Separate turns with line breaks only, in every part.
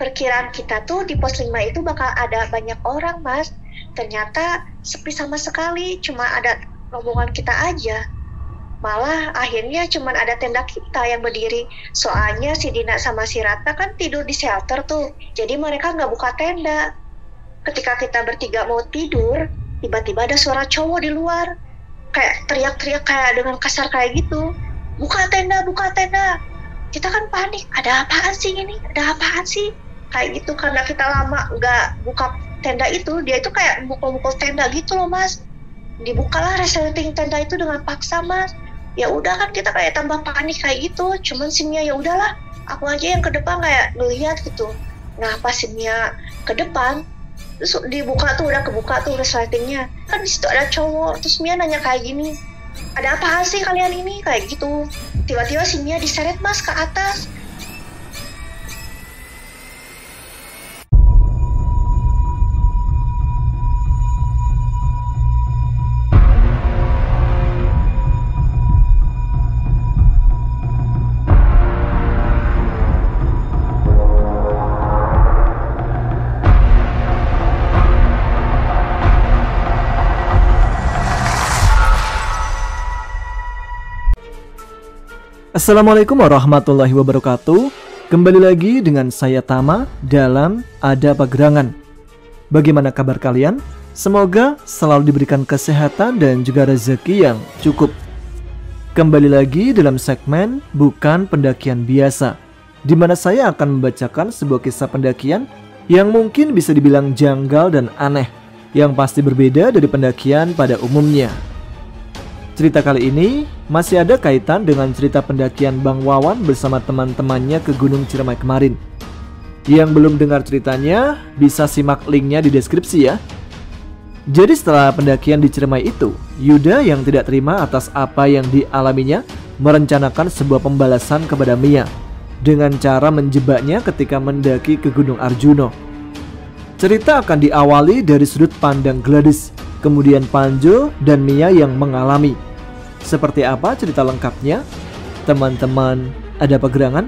perkiraan kita tuh di pos 5 itu bakal ada banyak orang, Mas. Ternyata sepi sama sekali, cuma ada rombongan kita aja. Malah akhirnya cuma ada tenda kita yang berdiri. Soalnya si Dina sama si Ratna kan tidur di shelter tuh. Jadi mereka nggak buka tenda. Ketika kita bertiga mau tidur, tiba-tiba ada suara cowok di luar. Kayak teriak-teriak kayak dengan kasar kayak gitu. Buka tenda, buka tenda. Kita kan panik, ada apaan sih ini? Ada apaan sih? Kayak gitu, karena kita lama nggak buka tenda itu, dia itu kayak mukul-mukul tenda gitu loh, Mas. Dibukalah resleting tenda itu dengan paksa, Mas. Ya udah kan kita kayak tambah panik kayak gitu. Cuman si Mia ya udahlah, aku aja yang ke depan kayak ngeliat gitu. Nah pas si Mia ke depan, terus dibuka tuh, udah kebuka tuh resletingnya. Kan di situ ada cowok, terus Mia nanya kayak gini, ada apa sih kalian ini? Kayak gitu. Tiba-tiba si Mia diseret, Mas, ke atas.
Assalamualaikum warahmatullahi wabarakatuh. Kembali lagi dengan saya Tama dalam Ada Pagerangan. Bagaimana kabar kalian? Semoga selalu diberikan kesehatan dan juga rezeki yang cukup. Kembali lagi dalam segmen Bukan Pendakian Biasa, di mana saya akan membacakan sebuah kisah pendakian yang mungkin bisa dibilang janggal dan aneh, yang pasti berbeda dari pendakian pada umumnya. Cerita kali ini masih ada kaitan dengan cerita pendakian Bang Wawan bersama teman-temannya ke Gunung Ciremai kemarin. Yang belum dengar ceritanya bisa simak linknya di deskripsi ya. Jadi setelah pendakian di Ciremai itu, Yuda yang tidak terima atas apa yang dialaminya merencanakan sebuah pembalasan kepada Mia dengan cara menjebaknya ketika mendaki ke Gunung Arjuno. Cerita akan diawali dari sudut pandang Gladys, kemudian Panjo dan Mia yang mengalami. Seperti apa cerita lengkapnya? Teman-teman Ada Pagerangan,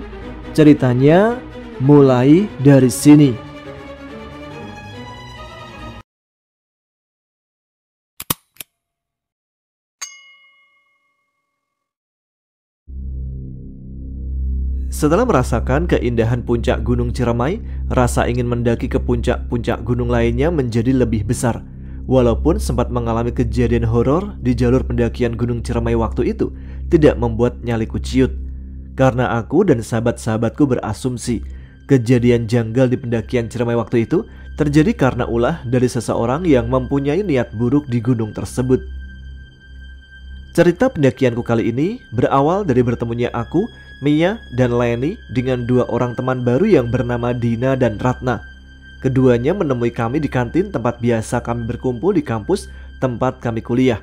ceritanya mulai dari sini. Setelah merasakan keindahan puncak Gunung Ciremai, rasa ingin mendaki ke puncak-puncak gunung lainnya menjadi lebih besar. Walaupun sempat mengalami kejadian horor di jalur pendakian Gunung Ciremai waktu itu, tidak membuat nyaliku ciut. Karena aku dan sahabat-sahabatku berasumsi kejadian janggal di pendakian Ciremai waktu itu terjadi karena ulah dari seseorang yang mempunyai niat buruk di gunung tersebut. Cerita pendakianku kali ini berawal dari bertemunya aku, Mia, dan Leni dengan dua orang teman baru yang bernama Dina dan Ratna. Keduanya menemui kami di kantin tempat biasa kami berkumpul di kampus tempat kami kuliah.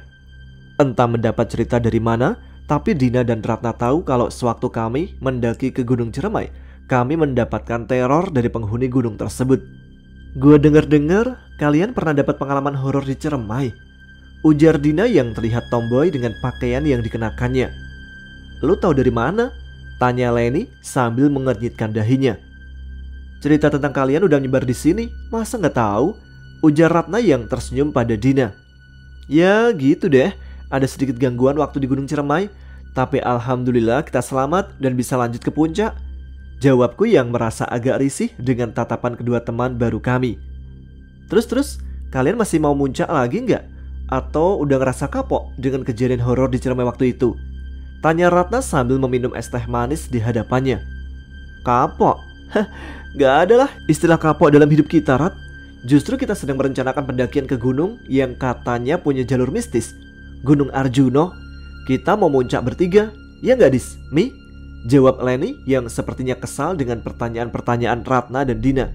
Entah mendapat cerita dari mana, tapi Dina dan Ratna tahu kalau sewaktu kami mendaki ke Gunung Ciremai, kami mendapatkan teror dari penghuni gunung tersebut. Gua dengar-dengar kalian pernah dapat pengalaman horor di Ciremai, ujar Dina yang terlihat tomboy dengan pakaian yang dikenakannya. Lu tahu dari mana? Tanya Leni sambil mengernyitkan dahinya. Cerita tentang kalian udah nyebar di sini, masa nggak tahu? Ujar Ratna yang tersenyum pada Dina. Ya gitu deh, ada sedikit gangguan waktu di Gunung Ciremai, tapi alhamdulillah kita selamat dan bisa lanjut ke puncak. Jawabku yang merasa agak risih dengan tatapan kedua teman baru kami. Terus, kalian masih mau muncak lagi nggak? Atau udah ngerasa kapok dengan kejadian horor di Ciremai waktu itu? Tanya Ratna sambil meminum es teh manis di hadapannya. Kapok? Hah, gak ada lah istilah kapok dalam hidup kita, Rat. Justru kita sedang merencanakan pendakian ke gunung yang katanya punya jalur mistis, Gunung Arjuno. Kita mau muncak bertiga, ya gak Dis? Mi? Jawab Leni yang sepertinya kesal dengan pertanyaan-pertanyaan Ratna dan Dina.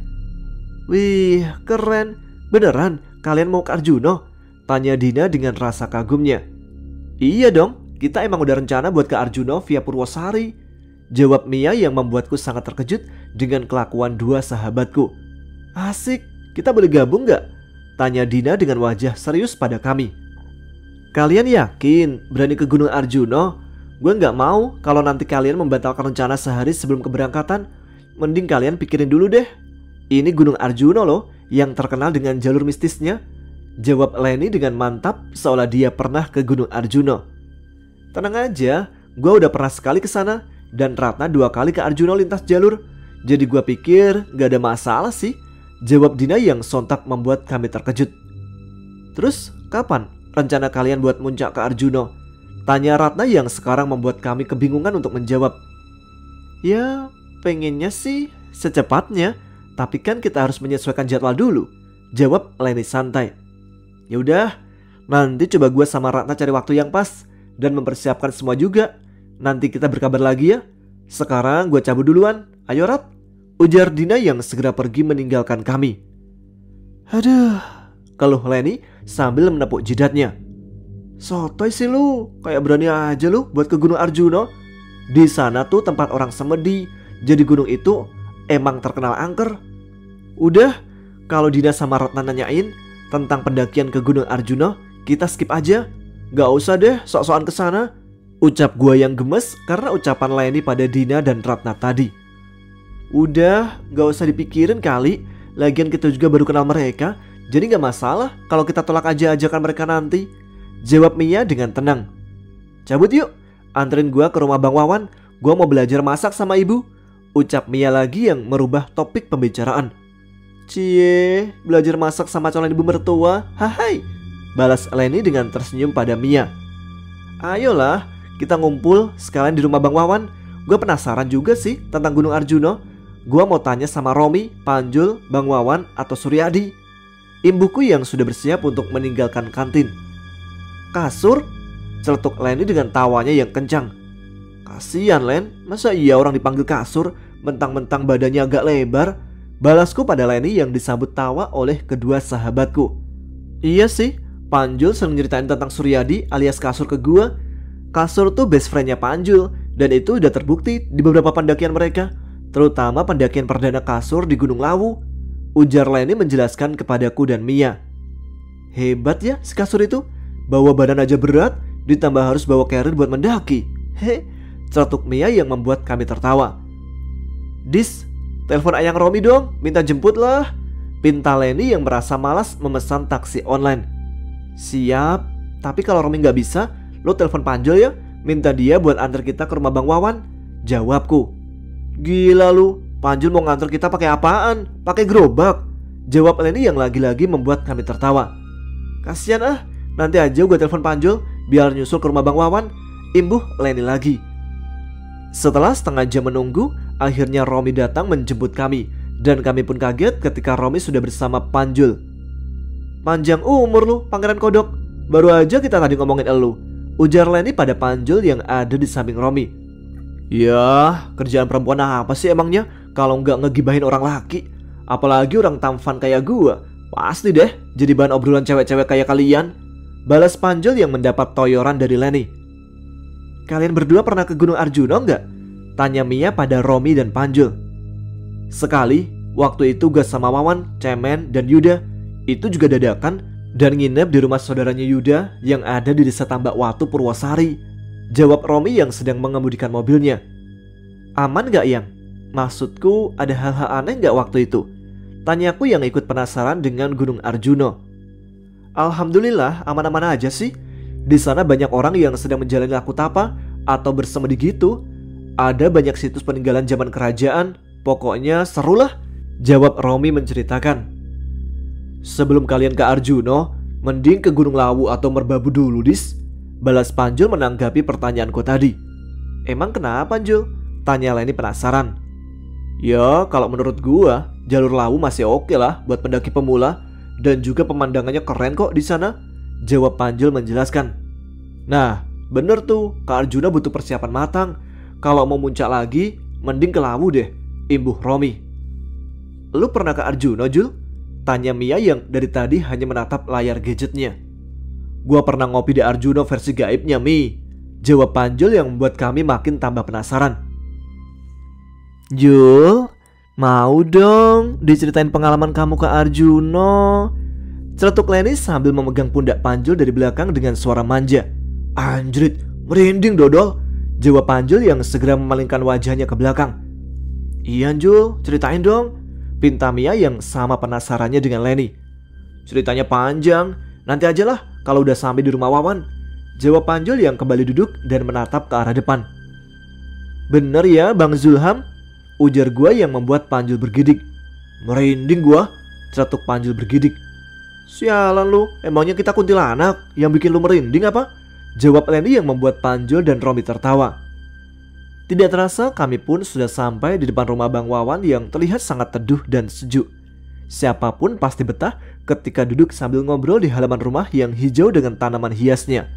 Wih, keren. Beneran kalian mau ke Arjuno? Tanya Dina dengan rasa kagumnya. Iya dong, kita emang udah rencana buat ke Arjuno via Purwosari. Jawab Mia yang membuatku sangat terkejut dengan kelakuan dua sahabatku. Asik, kita boleh gabung gak? Tanya Dina dengan wajah serius pada kami. Kalian yakin berani ke Gunung Arjuno? Gue gak mau kalau nanti kalian membatalkan rencana sehari sebelum keberangkatan. Mending kalian pikirin dulu deh. Ini Gunung Arjuna loh, yang terkenal dengan jalur mistisnya. Jawab Leni dengan mantap seolah dia pernah ke Gunung Arjuna. Tenang aja, gue udah pernah sekali ke sana dan Ratna 2 kali ke Arjuna lintas jalur. Jadi gue pikir gak ada masalah sih, jawab Dina yang sontak membuat kami terkejut. Terus kapan rencana kalian buat muncak ke Arjuna? Tanya Ratna yang sekarang membuat kami kebingungan untuk menjawab. Ya pengennya sih secepatnya, tapi kan kita harus menyesuaikan jadwal dulu, jawab Leni santai. Yaudah, nanti coba gue sama Ratna cari waktu yang pas dan mempersiapkan semua juga. Nanti kita berkabar lagi ya. Sekarang gue cabut duluan. Ayo Rat, ujar Dina yang segera pergi meninggalkan kami. Aduh, keluh Leni sambil menepuk jidatnya. Sotoy sih lu, kayak berani aja lu buat ke Gunung Arjuna. Di sana tuh tempat orang semedi, jadi gunung itu emang terkenal angker. Udah, kalau Dina sama Ratna nanyain tentang pendakian ke Gunung Arjuna, kita skip aja. Gak usah deh sok-sokan kesana, ucap gua yang gemes karena ucapan Leni pada Dina dan Ratna tadi. Udah, gak usah dipikirin kali. Lagian kita juga baru kenal mereka, jadi gak masalah kalau kita tolak aja ajakan mereka nanti, jawab Mia dengan tenang. Cabut yuk, anterin gua ke rumah Bang Wawan. Gua mau belajar masak sama ibu, ucap Mia lagi yang merubah topik pembicaraan. Cie, belajar masak sama calon ibu mertua, hai, balas Leni dengan tersenyum pada Mia. Ayolah, kita ngumpul sekalian di rumah Bang Wawan. Gue penasaran juga sih tentang Gunung Arjuna. Gue mau tanya sama Romi, Panjul, Bang Wawan, atau Suryadi, imbuku yang sudah bersiap untuk meninggalkan kantin. Kasur? Celetuk Leni dengan tawanya yang kencang. Kasian Len, masa iya orang dipanggil kasur, mentang-mentang badannya agak lebar, balasku pada Leni yang disambut tawa oleh kedua sahabatku. Iya sih, Panjul sering nyeritain tentang Suryadi alias kasur ke gua. Kasur tuh best friendnya Panjul, dan itu udah terbukti di beberapa pendakian mereka, terutama pendakian perdana kasur di Gunung Lawu, ujar Leni menjelaskan kepadaku dan Mia. Hebat ya si kasur itu, bawa badan aja berat, ditambah harus bawa carrier buat mendaki. Celetuk Mia yang membuat kami tertawa. Dis, telepon ayang Romi dong, minta jemput lah, pinta Leni yang merasa malas memesan taksi online. Siap, tapi kalau Romi gak bisa, lo telepon Panjul ya, minta dia buat antar kita ke rumah Bang Wawan, jawabku. Gila lu, Panjul mau nganter kita pakai apaan? Pakai gerobak, jawab Leni yang lagi-lagi membuat kami tertawa. Kasian ah, nanti aja gue telepon Panjul biar nyusul ke rumah Bang Wawan, imbuh Leni lagi. Setelah setengah jam menunggu, akhirnya Romi datang menjemput kami, dan kami pun kaget ketika Romi sudah bersama Panjul. Panjang umur lu, Pangeran Kodok, baru aja kita tadi ngomongin elu, ujar Leni pada Panjul yang ada di samping Romi. Ya, kerjaan perempuan apa sih emangnya kalau nggak ngegibahin orang laki? Apalagi orang tampan kayak gua, pasti deh jadi bahan obrolan cewek-cewek kayak kalian, balas Panjul yang mendapat toyoran dari Leni. Kalian berdua pernah ke Gunung Arjuna nggak? Tanya Mia pada Romi dan Panjul. Sekali, waktu itu gue sama Wawan, Cemen, dan Yuda itu juga dadakan dan nginep di rumah saudaranya Yuda yang ada di desa Tambak Watu, Purwosari, jawab Romi yang sedang mengemudikan mobilnya. Aman gak Yang? Maksudku ada hal-hal aneh gak waktu itu? Tanyaku yang ikut penasaran dengan Gunung Arjuna. Alhamdulillah aman-aman aja sih. Di sana banyak orang yang sedang menjalani laku tapa atau bersemedi gitu. Ada banyak situs peninggalan zaman kerajaan. Pokoknya seru lah, jawab Romi menceritakan. Sebelum kalian ke Arjuna, mending ke Gunung Lawu atau Merbabu dulu Dis, balas Panjul menanggapi pertanyaanku tadi. Emang kenapa Panjul? Tanya Leni penasaran. Ya kalau menurut gua, jalur Lawu masih oke lah buat pendaki pemula, dan juga pemandangannya keren kok di sana, jawab Panjul menjelaskan. Nah bener tuh, ke Arjuna butuh persiapan matang. Kalau mau muncak lagi, mending ke Lawu deh, imbuh Romi. Lu pernah ke Arjuna Jul? Tanya Mia yang dari tadi hanya menatap layar gadgetnya. Gua pernah ngopi di Arjuna versi gaibnya Mi, jawab Panjul yang membuat kami makin tambah penasaran. Jul, mau dong diceritain pengalaman kamu ke Arjuna, celetuk Leni sambil memegang pundak Panjul dari belakang dengan suara manja. Anjrit, merinding dodol, jawab Panjul yang segera memalingkan wajahnya ke belakang. Iya Jul, ceritain dong. pinta Mia yang sama penasarannya dengan Leni. Ceritanya panjang, nanti aja lah kalau udah sampai di rumah Wawan, jawab Panjul yang kembali duduk dan menatap ke arah depan. Bener ya Bang Zulham, ujar gua yang membuat Panjul bergidik. Merinding gua, celetuk Panjul bergidik. Sialan lu, emangnya kita kuntilanak yang bikin lu merinding apa? Jawab Leni yang membuat Panjul dan Romi tertawa. Tidak terasa kami pun sudah sampai di depan rumah Bang Wawan yang terlihat sangat teduh dan sejuk. Siapapun pasti betah ketika duduk sambil ngobrol di halaman rumah yang hijau dengan tanaman hiasnya.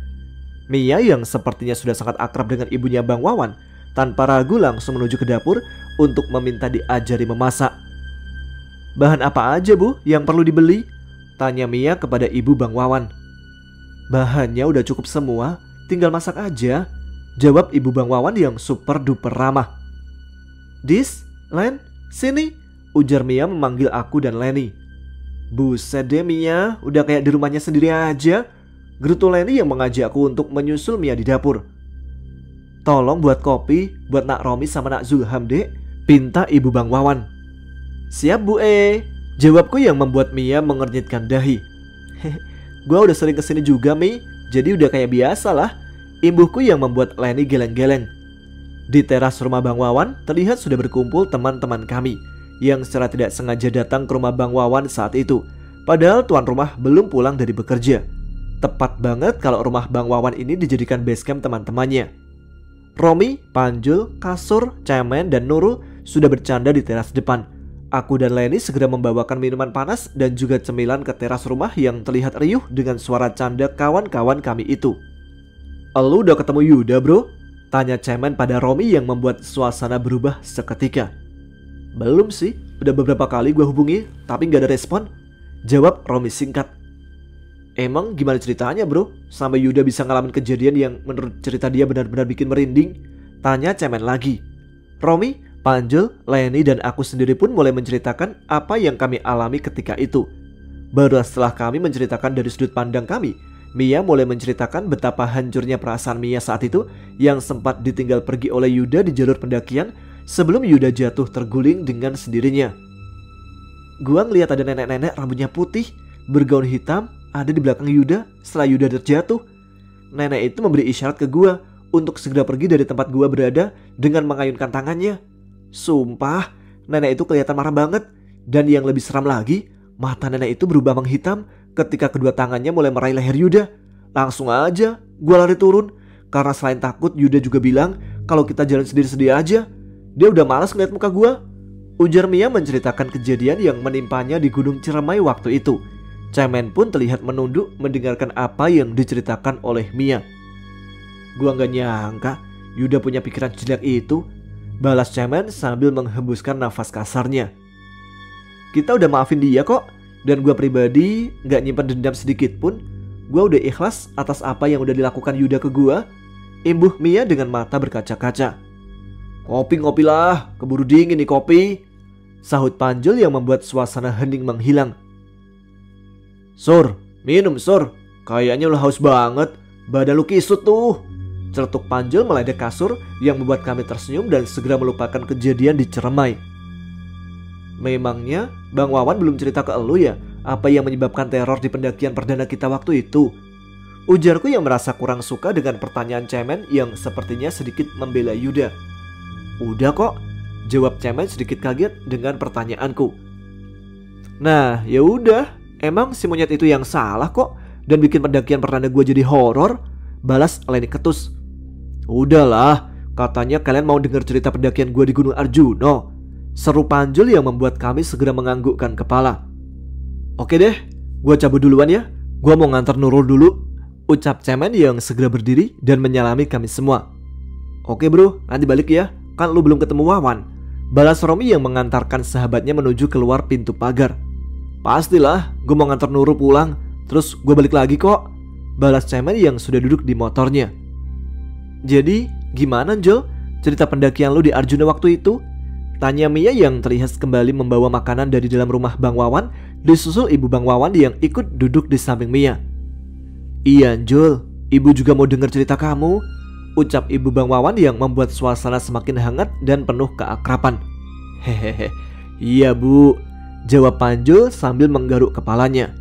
Mia yang sepertinya sudah sangat akrab dengan ibunya Bang Wawan, tanpa ragu langsung menuju ke dapur untuk meminta diajari memasak. Bahan apa aja Bu yang perlu dibeli? Tanya Mia kepada ibu Bang Wawan. Bahannya udah cukup semua, tinggal masak aja, jawab ibu Bang Wawan yang super duper ramah. Dis, Len, sini, ujar Mia memanggil aku dan Leni. Buset deh Mia, udah kayak di rumahnya sendiri aja, gerutu Leni yang mengajakku untuk menyusul Mia di dapur. Tolong buat kopi buat Nak Romi sama Nak Zulham dek, pinta ibu Bang Wawan. Siap Bu jawabku yang membuat Mia mengernyitkan dahi. Gua udah sering kesini juga Mi, jadi udah kayak biasa lah, imbuhku yang membuat Leni geleng-geleng. Di teras rumah Bang Wawan terlihat sudah berkumpul teman-teman kami yang secara tidak sengaja datang ke rumah Bang Wawan saat itu. Padahal tuan rumah belum pulang dari bekerja. Tepat banget kalau rumah Bang Wawan ini dijadikan base camp teman-temannya. Romi, Panjul, Kasur, Cemen, dan Nurul sudah bercanda di teras depan. Aku dan Leni segera membawakan minuman panas dan juga cemilan ke teras rumah yang terlihat riuh dengan suara canda kawan-kawan kami itu. Lu udah ketemu Yuda bro? Tanya Cemen pada Romi yang membuat suasana berubah seketika. Belum sih, udah beberapa kali gue hubungi tapi gak ada respon, jawab Romi singkat. Emang gimana ceritanya bro? Sampai Yuda bisa ngalamin kejadian yang menurut cerita dia benar-benar bikin merinding? Tanya Cemen lagi. Romi, Panjul, Leni dan aku sendiri pun mulai menceritakan apa yang kami alami ketika itu. Baru setelah kami menceritakan dari sudut pandang kami, Mia mulai menceritakan betapa hancurnya perasaan Mia saat itu yang sempat ditinggal pergi oleh Yuda di jalur pendakian sebelum Yuda jatuh terguling dengan sendirinya. Gua ngeliat ada nenek-nenek rambutnya putih, bergaun hitam, ada di belakang Yuda setelah Yuda terjatuh. Nenek itu memberi isyarat ke gua untuk segera pergi dari tempat gua berada dengan mengayunkan tangannya. Sumpah, nenek itu kelihatan marah banget. Dan yang lebih seram lagi, mata nenek itu berubah menghitam ketika kedua tangannya mulai meraih leher Yuda. Langsung aja gue lari turun, karena selain takut Yuda juga bilang kalau kita jalan sendiri-sendiri aja. Dia udah malas ngeliat muka gue, ujar Mia menceritakan kejadian yang menimpanya di Gunung Ciremai waktu itu. Cemen pun terlihat menunduk mendengarkan apa yang diceritakan oleh Mia. Gua gak nyangka Yuda punya pikiran jelek itu, balas Cemen sambil menghembuskan nafas kasarnya. Kita udah maafin dia kok, dan gue pribadi gak nyimpan dendam sedikit pun. Gue udah ikhlas atas apa yang udah dilakukan Yuda ke gue, imbuh Mia dengan mata berkaca-kaca. Ngopi lah, keburu dingin nih kopi, sahut Panjul yang membuat suasana hening menghilang. Sur, minum Sur, kayaknya lu haus banget, badan lu kisut tuh, celetuk Panjul meledek kasur yang membuat kami tersenyum dan segera melupakan kejadian di Ciremai. Memangnya Bang Wawan belum cerita ke elu ya apa yang menyebabkan teror di pendakian perdana kita waktu itu? Ujarku yang merasa kurang suka dengan pertanyaan Cemen yang sepertinya sedikit membela Yuda. Udah kok, jawab Cemen sedikit kaget dengan pertanyaanku. Nah ya udah, emang si monyet itu yang salah kok dan bikin pendakian perdana gue jadi horor, balas Leni ketus. Udahlah, katanya kalian mau dengar cerita pendakian gue di Gunung Arjuno, seru Panjul yang membuat kami segera menganggukkan kepala. Oke deh, gue cabut duluan ya, gue mau ngantar Nurul dulu, ucap Cemen yang segera berdiri dan menyalami kami semua. Oke bro, nanti balik ya, kan lu belum ketemu Wawan, balas Romi yang mengantarkan sahabatnya menuju keluar pintu pagar. Pastilah, gue mau ngantar Nurul pulang, terus gue balik lagi kok, balas Cemen yang sudah duduk di motornya. Jadi gimana Jol, cerita pendakian lu di Arjuna waktu itu? Tanya Mia yang terlihat kembali membawa makanan dari dalam rumah Bang Wawan, disusul ibu Bang Wawan yang ikut duduk di samping Mia. Iya Jol, ibu juga mau dengar cerita kamu, ucap ibu Bang Wawan yang membuat suasana semakin hangat dan penuh keakraban. Hehehe, iya bu, jawab Panjul sambil menggaruk kepalanya.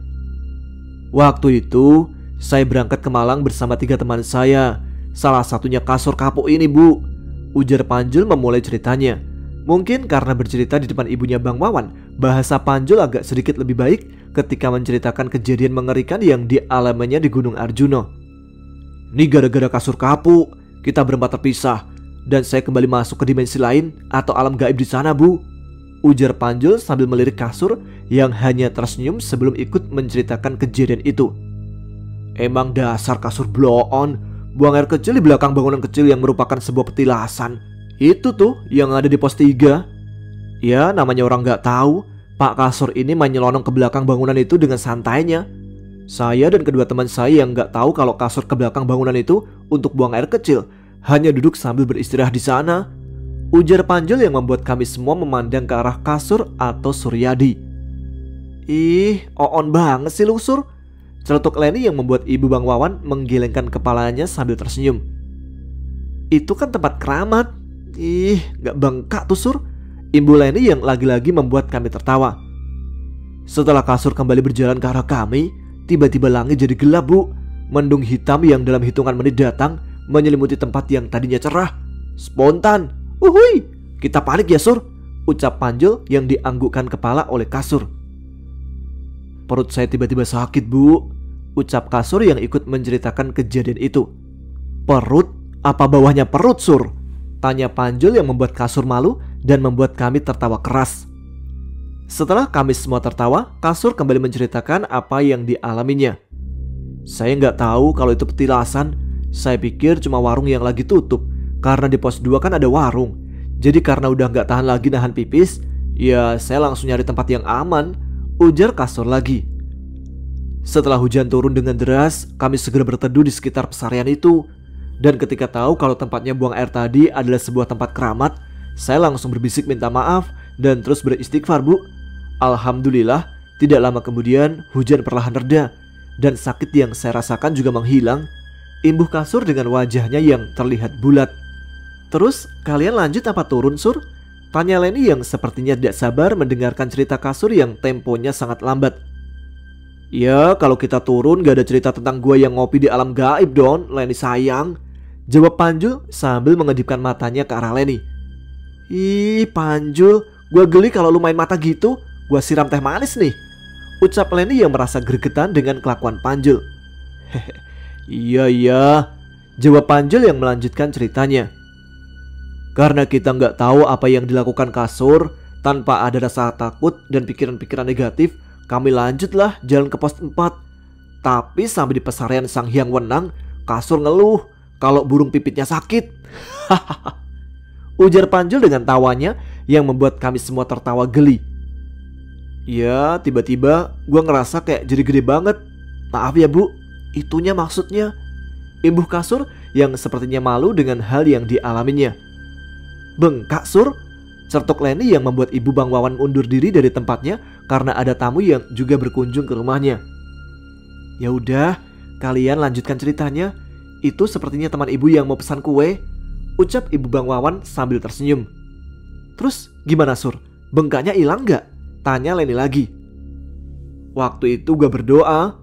Waktu itu saya berangkat ke Malang bersama 3 teman saya. Salah satunya kasur kapuk ini, Bu, ujar Panjul memulai ceritanya. Mungkin karena bercerita di depan ibunya Bang Wawan, bahasa Panjul agak sedikit lebih baik ketika menceritakan kejadian mengerikan yang dialaminya di Gunung Arjuno. Ini gara-gara kasur kapuk, kita berempat terpisah dan saya kembali masuk ke dimensi lain atau alam gaib di sana, Bu, ujar Panjul sambil melirik kasur yang hanya tersenyum sebelum ikut menceritakan kejadian itu. Emang dasar kasur blow on, buang air kecil di belakang bangunan kecil yang merupakan sebuah petilasan. Itu tuh yang ada di pos 3. Ya namanya orang gak tahu, Pak kasur ini main nyelonong ke belakang bangunan itu dengan santainya. Saya dan kedua teman saya yang gak tahu kalau kasur ke belakang bangunan itu untuk buang air kecil, hanya duduk sambil beristirahat di sana, ujar Panjul yang membuat kami semua memandang ke arah kasur atau Suryadi. Ih, oon banget sih lu, Sur, celetuk Leni yang membuat ibu Bang Wawan menggelengkan kepalanya sambil tersenyum. Itu kan tempat keramat. Ih, gak bengkak tuh, Sur, imbu Leni yang lagi-lagi membuat kami tertawa. Setelah kasur kembali berjalan ke arah kami, tiba-tiba langit jadi gelap, Bu. Mendung hitam yang dalam hitungan menit datang menyelimuti tempat yang tadinya cerah. Spontan, uhui, kita panik ya, Sur, ucap Panjul yang dianggukkan kepala oleh kasur. Perut saya tiba-tiba sakit, Bu, ucap kasur yang ikut menceritakan kejadian itu. Perut? Apa bawahnya perut, Sur? Tanya Panjul yang membuat kasur malu dan membuat kami tertawa keras. Setelah kami semua tertawa, kasur kembali menceritakan apa yang dialaminya. Saya nggak tahu kalau itu petilasan. Saya pikir cuma warung yang lagi tutup, karena di pos 2 kan ada warung. Jadi karena udah nggak tahan lagi nahan pipis, ya saya langsung nyari tempat yang aman, ujar kasur lagi. Setelah hujan turun dengan deras, kami segera berteduh di sekitar pesarian itu. Dan ketika tahu kalau tempatnya buang air tadi adalah sebuah tempat keramat, saya langsung berbisik minta maaf dan terus beristighfar, Bu. Alhamdulillah, tidak lama kemudian hujan perlahan reda dan sakit yang saya rasakan juga menghilang, imbuh kasur dengan wajahnya yang terlihat bulat. Terus kalian lanjut apa turun, Sur? Tanya Leni yang sepertinya tidak sabar mendengarkan cerita kasur yang temponya sangat lambat. Ya kalau kita turun gak ada cerita tentang gua yang ngopi di alam gaib, Don, Leni sayang, jawab Panjul sambil mengedipkan matanya ke arah Leni. Ih Panjul, gua geli kalau lu main mata gitu. Gua siram teh manis nih, ucap Leni yang merasa gregetan dengan kelakuan Panjul. Iya, jawab Panjul yang melanjutkan ceritanya. Karena kita nggak tahu apa yang dilakukan kasur, tanpa ada rasa takut dan pikiran-pikiran negatif, kami lanjutlah jalan ke pos 4. Tapi sampai di pesarian Sang Hyang Wenang, kasur ngeluh kalau burung pipitnya sakit. Ujar Panjul dengan tawanya yang membuat kami semua tertawa geli. Ya tiba-tiba gue ngerasa kayak jadi gede banget. Maaf ya, Bu, itunya maksudnya, imbuh kasur yang sepertinya malu dengan hal yang dialaminya. Bengkak, Sur, certuk Leni yang membuat ibu Bang Wawan undur diri dari tempatnya karena ada tamu yang juga berkunjung ke rumahnya. Ya udah, kalian lanjutkan ceritanya. Itu sepertinya teman ibu yang mau pesan kue, ucap ibu Bang Wawan sambil tersenyum. Terus gimana, Sur? Bengkaknya hilang gak? Tanya Leni lagi. Waktu itu gue berdoa,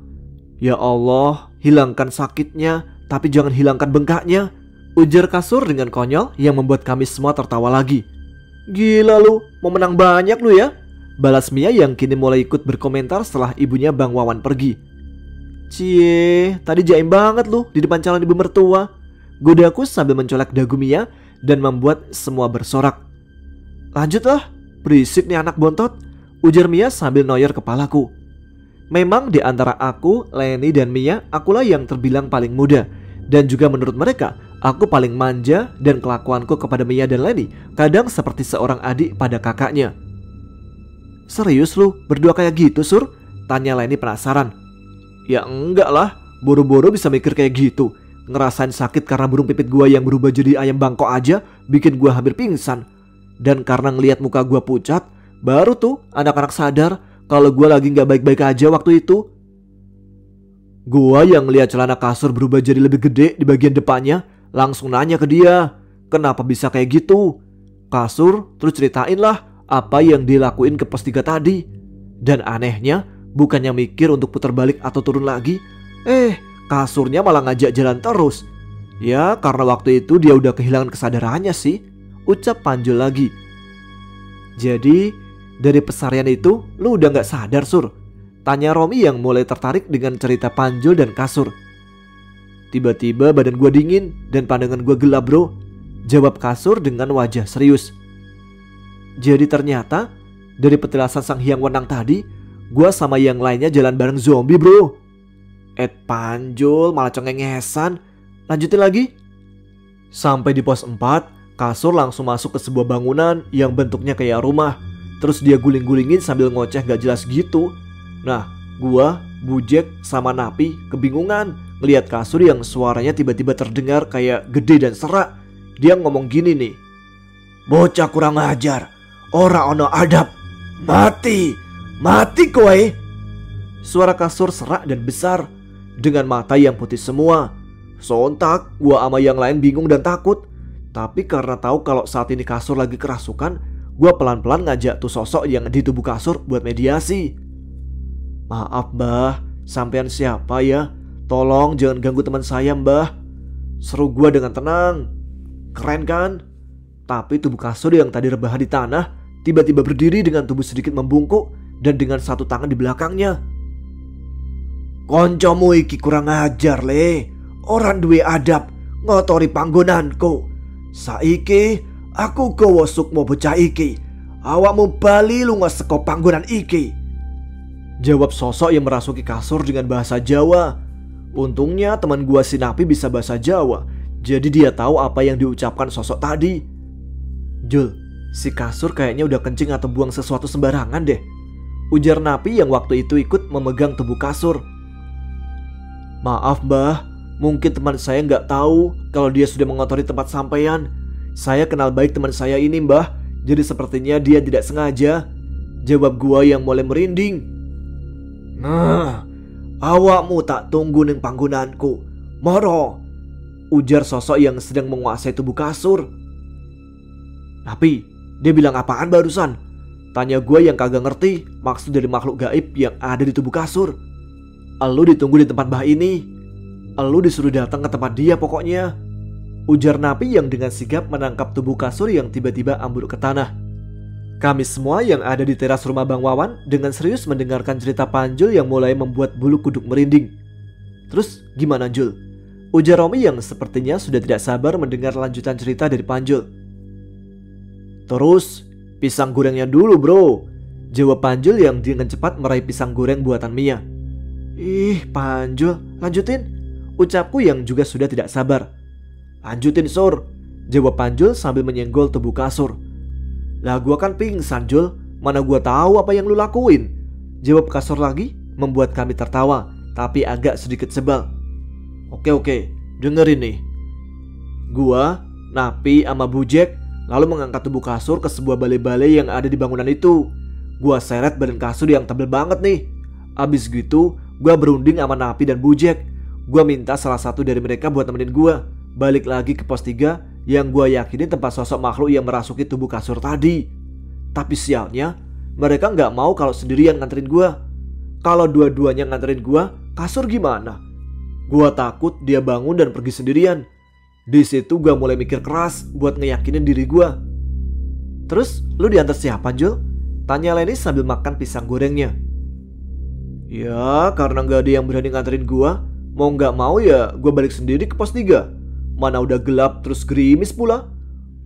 ya Allah, hilangkan sakitnya, tapi jangan hilangkan bengkaknya, ujar kasur dengan konyol yang membuat kami semua tertawa lagi. Gila lu, mau menang banyak lu ya, balas Mia yang kini mulai ikut berkomentar setelah ibunya Bang Wawan pergi. Cie, tadi jaim banget lu di depan calon ibu mertua, godaku sambil mencolek dagu Mia dan membuat semua bersorak. Lanjutlah, berisik nih anak bontot, ujar Mia sambil noyor kepalaku. Memang di antara aku, Leni dan Mia, akulah yang terbilang paling muda. Dan juga menurut mereka, aku paling manja dan kelakuanku kepada Mia dan Leni kadang seperti seorang adik pada kakaknya. Serius lu berdua kayak gitu, Sur? Tanya Leni penasaran. Ya enggak lah, boro-boro bisa mikir kayak gitu. Ngerasain sakit karena burung pipit gua yang berubah jadi ayam bangkok aja bikin gua hampir pingsan. Dan karena ngelihat muka gua pucat, baru tuh anak-anak sadar kalau gue lagi gak baik-baik aja waktu itu. Gue yang ngeliat celana kasur berubah jadi lebih gede di bagian depannya, langsung nanya ke dia, kenapa bisa kayak gitu? Kasur terus ceritain lah apa yang dilakuin ke pos 3 tadi. Dan anehnya, bukannya mikir untuk putar balik atau turun lagi, kasurnya malah ngajak jalan terus. Ya karena waktu itu dia udah kehilangan kesadarannya sih, ucap Panjul lagi. Jadi dari pesarian itu lu udah gak sadar Sur? Tanya Romi yang mulai tertarik dengan cerita Panjul dan kasur. Tiba-tiba badan gue dingin dan pandangan gue gelap bro, jawab kasur dengan wajah serius. Jadi ternyata dari petilasan Sang Hyang Wenang tadi, gue sama yang lainnya jalan bareng zombie bro. Panjul malah cengengesan. Lanjutin lagi. Sampai di pos 4, kasur langsung masuk ke sebuah bangunan yang bentuknya kayak rumah. Terus dia guling-gulingin sambil ngoceh gak jelas gitu. Nah, gua, Bujek, sama Napi kebingungan ngeliat kasur yang suaranya tiba-tiba terdengar kayak gede dan serak. Dia ngomong gini nih. Bocah kurang ajar, ora ono adab, mati, mati kowe. Suara kasur serak dan besar dengan mata yang putih semua. Sontak gua sama yang lain bingung dan takut. Tapi karena tahu kalau saat ini kasur lagi kerasukan, gua pelan-pelan ngajak tuh sosok yang di tubuh kasur buat mediasi. Maaf mbah, sampean siapa ya? Tolong jangan ganggu teman saya mbah, seru gua dengan tenang. Keren kan? Tapi tubuh kasur yang tadi rebahan di tanah tiba-tiba berdiri dengan tubuh sedikit membungkuk dan dengan satu tangan di belakangnya. Koncomu iki kurang ajar le, orang duwe adab ngotori panggonanku. Saiki aku gawa sukmo bocah iki, awakmu bali lunga saka panggonan iki, jawab sosok yang merasuki kasur dengan bahasa Jawa. Untungnya teman gua si Napi bisa bahasa Jawa, jadi dia tahu apa yang diucapkan sosok tadi. Jul, si kasur kayaknya udah kencing atau buang sesuatu sembarangan deh, ujar Napi yang waktu itu ikut memegang tubuh kasur. Maaf mbah, mungkin teman saya nggak tahu kalau dia sudah mengotori tempat sampean. Saya kenal baik teman saya ini mbah, jadi sepertinya dia tidak sengaja, jawab gua yang mulai merinding. Nah, awakmu tak tunggu ning panggonanku, moro, ujar sosok yang sedang menguasai tubuh kasur. Tapi dia bilang apaan barusan? Tanya gua yang kagak ngerti maksud dari makhluk gaib yang ada di tubuh kasur. Elu ditunggu di tempat mbah ini, elu disuruh datang ke tempat dia pokoknya, ujar Napi yang dengan sigap menangkap tubuh kasur yang tiba-tiba ambruk ke tanah. Kami semua yang ada di teras rumah Bang Wawan dengan serius mendengarkan cerita Panjul yang mulai membuat bulu kuduk merinding. Terus gimana Jul? Ujar Romi yang sepertinya sudah tidak sabar mendengar lanjutan cerita dari Panjul. Terus pisang gorengnya dulu bro, jawab Panjul yang dengan cepat meraih pisang goreng buatan Mia. Ih Panjul, lanjutin, ucapku yang juga sudah tidak sabar. Lanjutin Sur, jawab Panjul sambil menyenggol tubuh kasur. Lah gua kan pingsan Jul, mana gua tahu apa yang lu lakuin, jawab kasur lagi, membuat kami tertawa tapi agak sedikit sebal. Oke, dengerin nih. Gua, Napi sama Bujek lalu mengangkat tubuh kasur ke sebuah balai-balai yang ada di bangunan itu. Gua seret badan kasur yang tebel banget nih. Abis gitu gua berunding sama Napi dan Bujek. Gua minta salah satu dari mereka buat nemenin gua balik lagi ke pos 3 yang gua yakini tempat sosok makhluk yang merasuki tubuh kasur tadi. Tapi sialnya mereka gak mau kalau sendirian nganterin gua. Kalau dua-duanya nganterin gua, kasur gimana? Gua takut dia bangun dan pergi sendirian. Di situ gua mulai mikir keras buat ngeyakinin diri gua. Terus lu diantar siapa Jul? Tanya Leni sambil makan pisang gorengnya. Ya karena gak ada yang berani nganterin gua, mau gak mau ya gua balik sendiri ke pos 3. Mana udah gelap terus gerimis pula.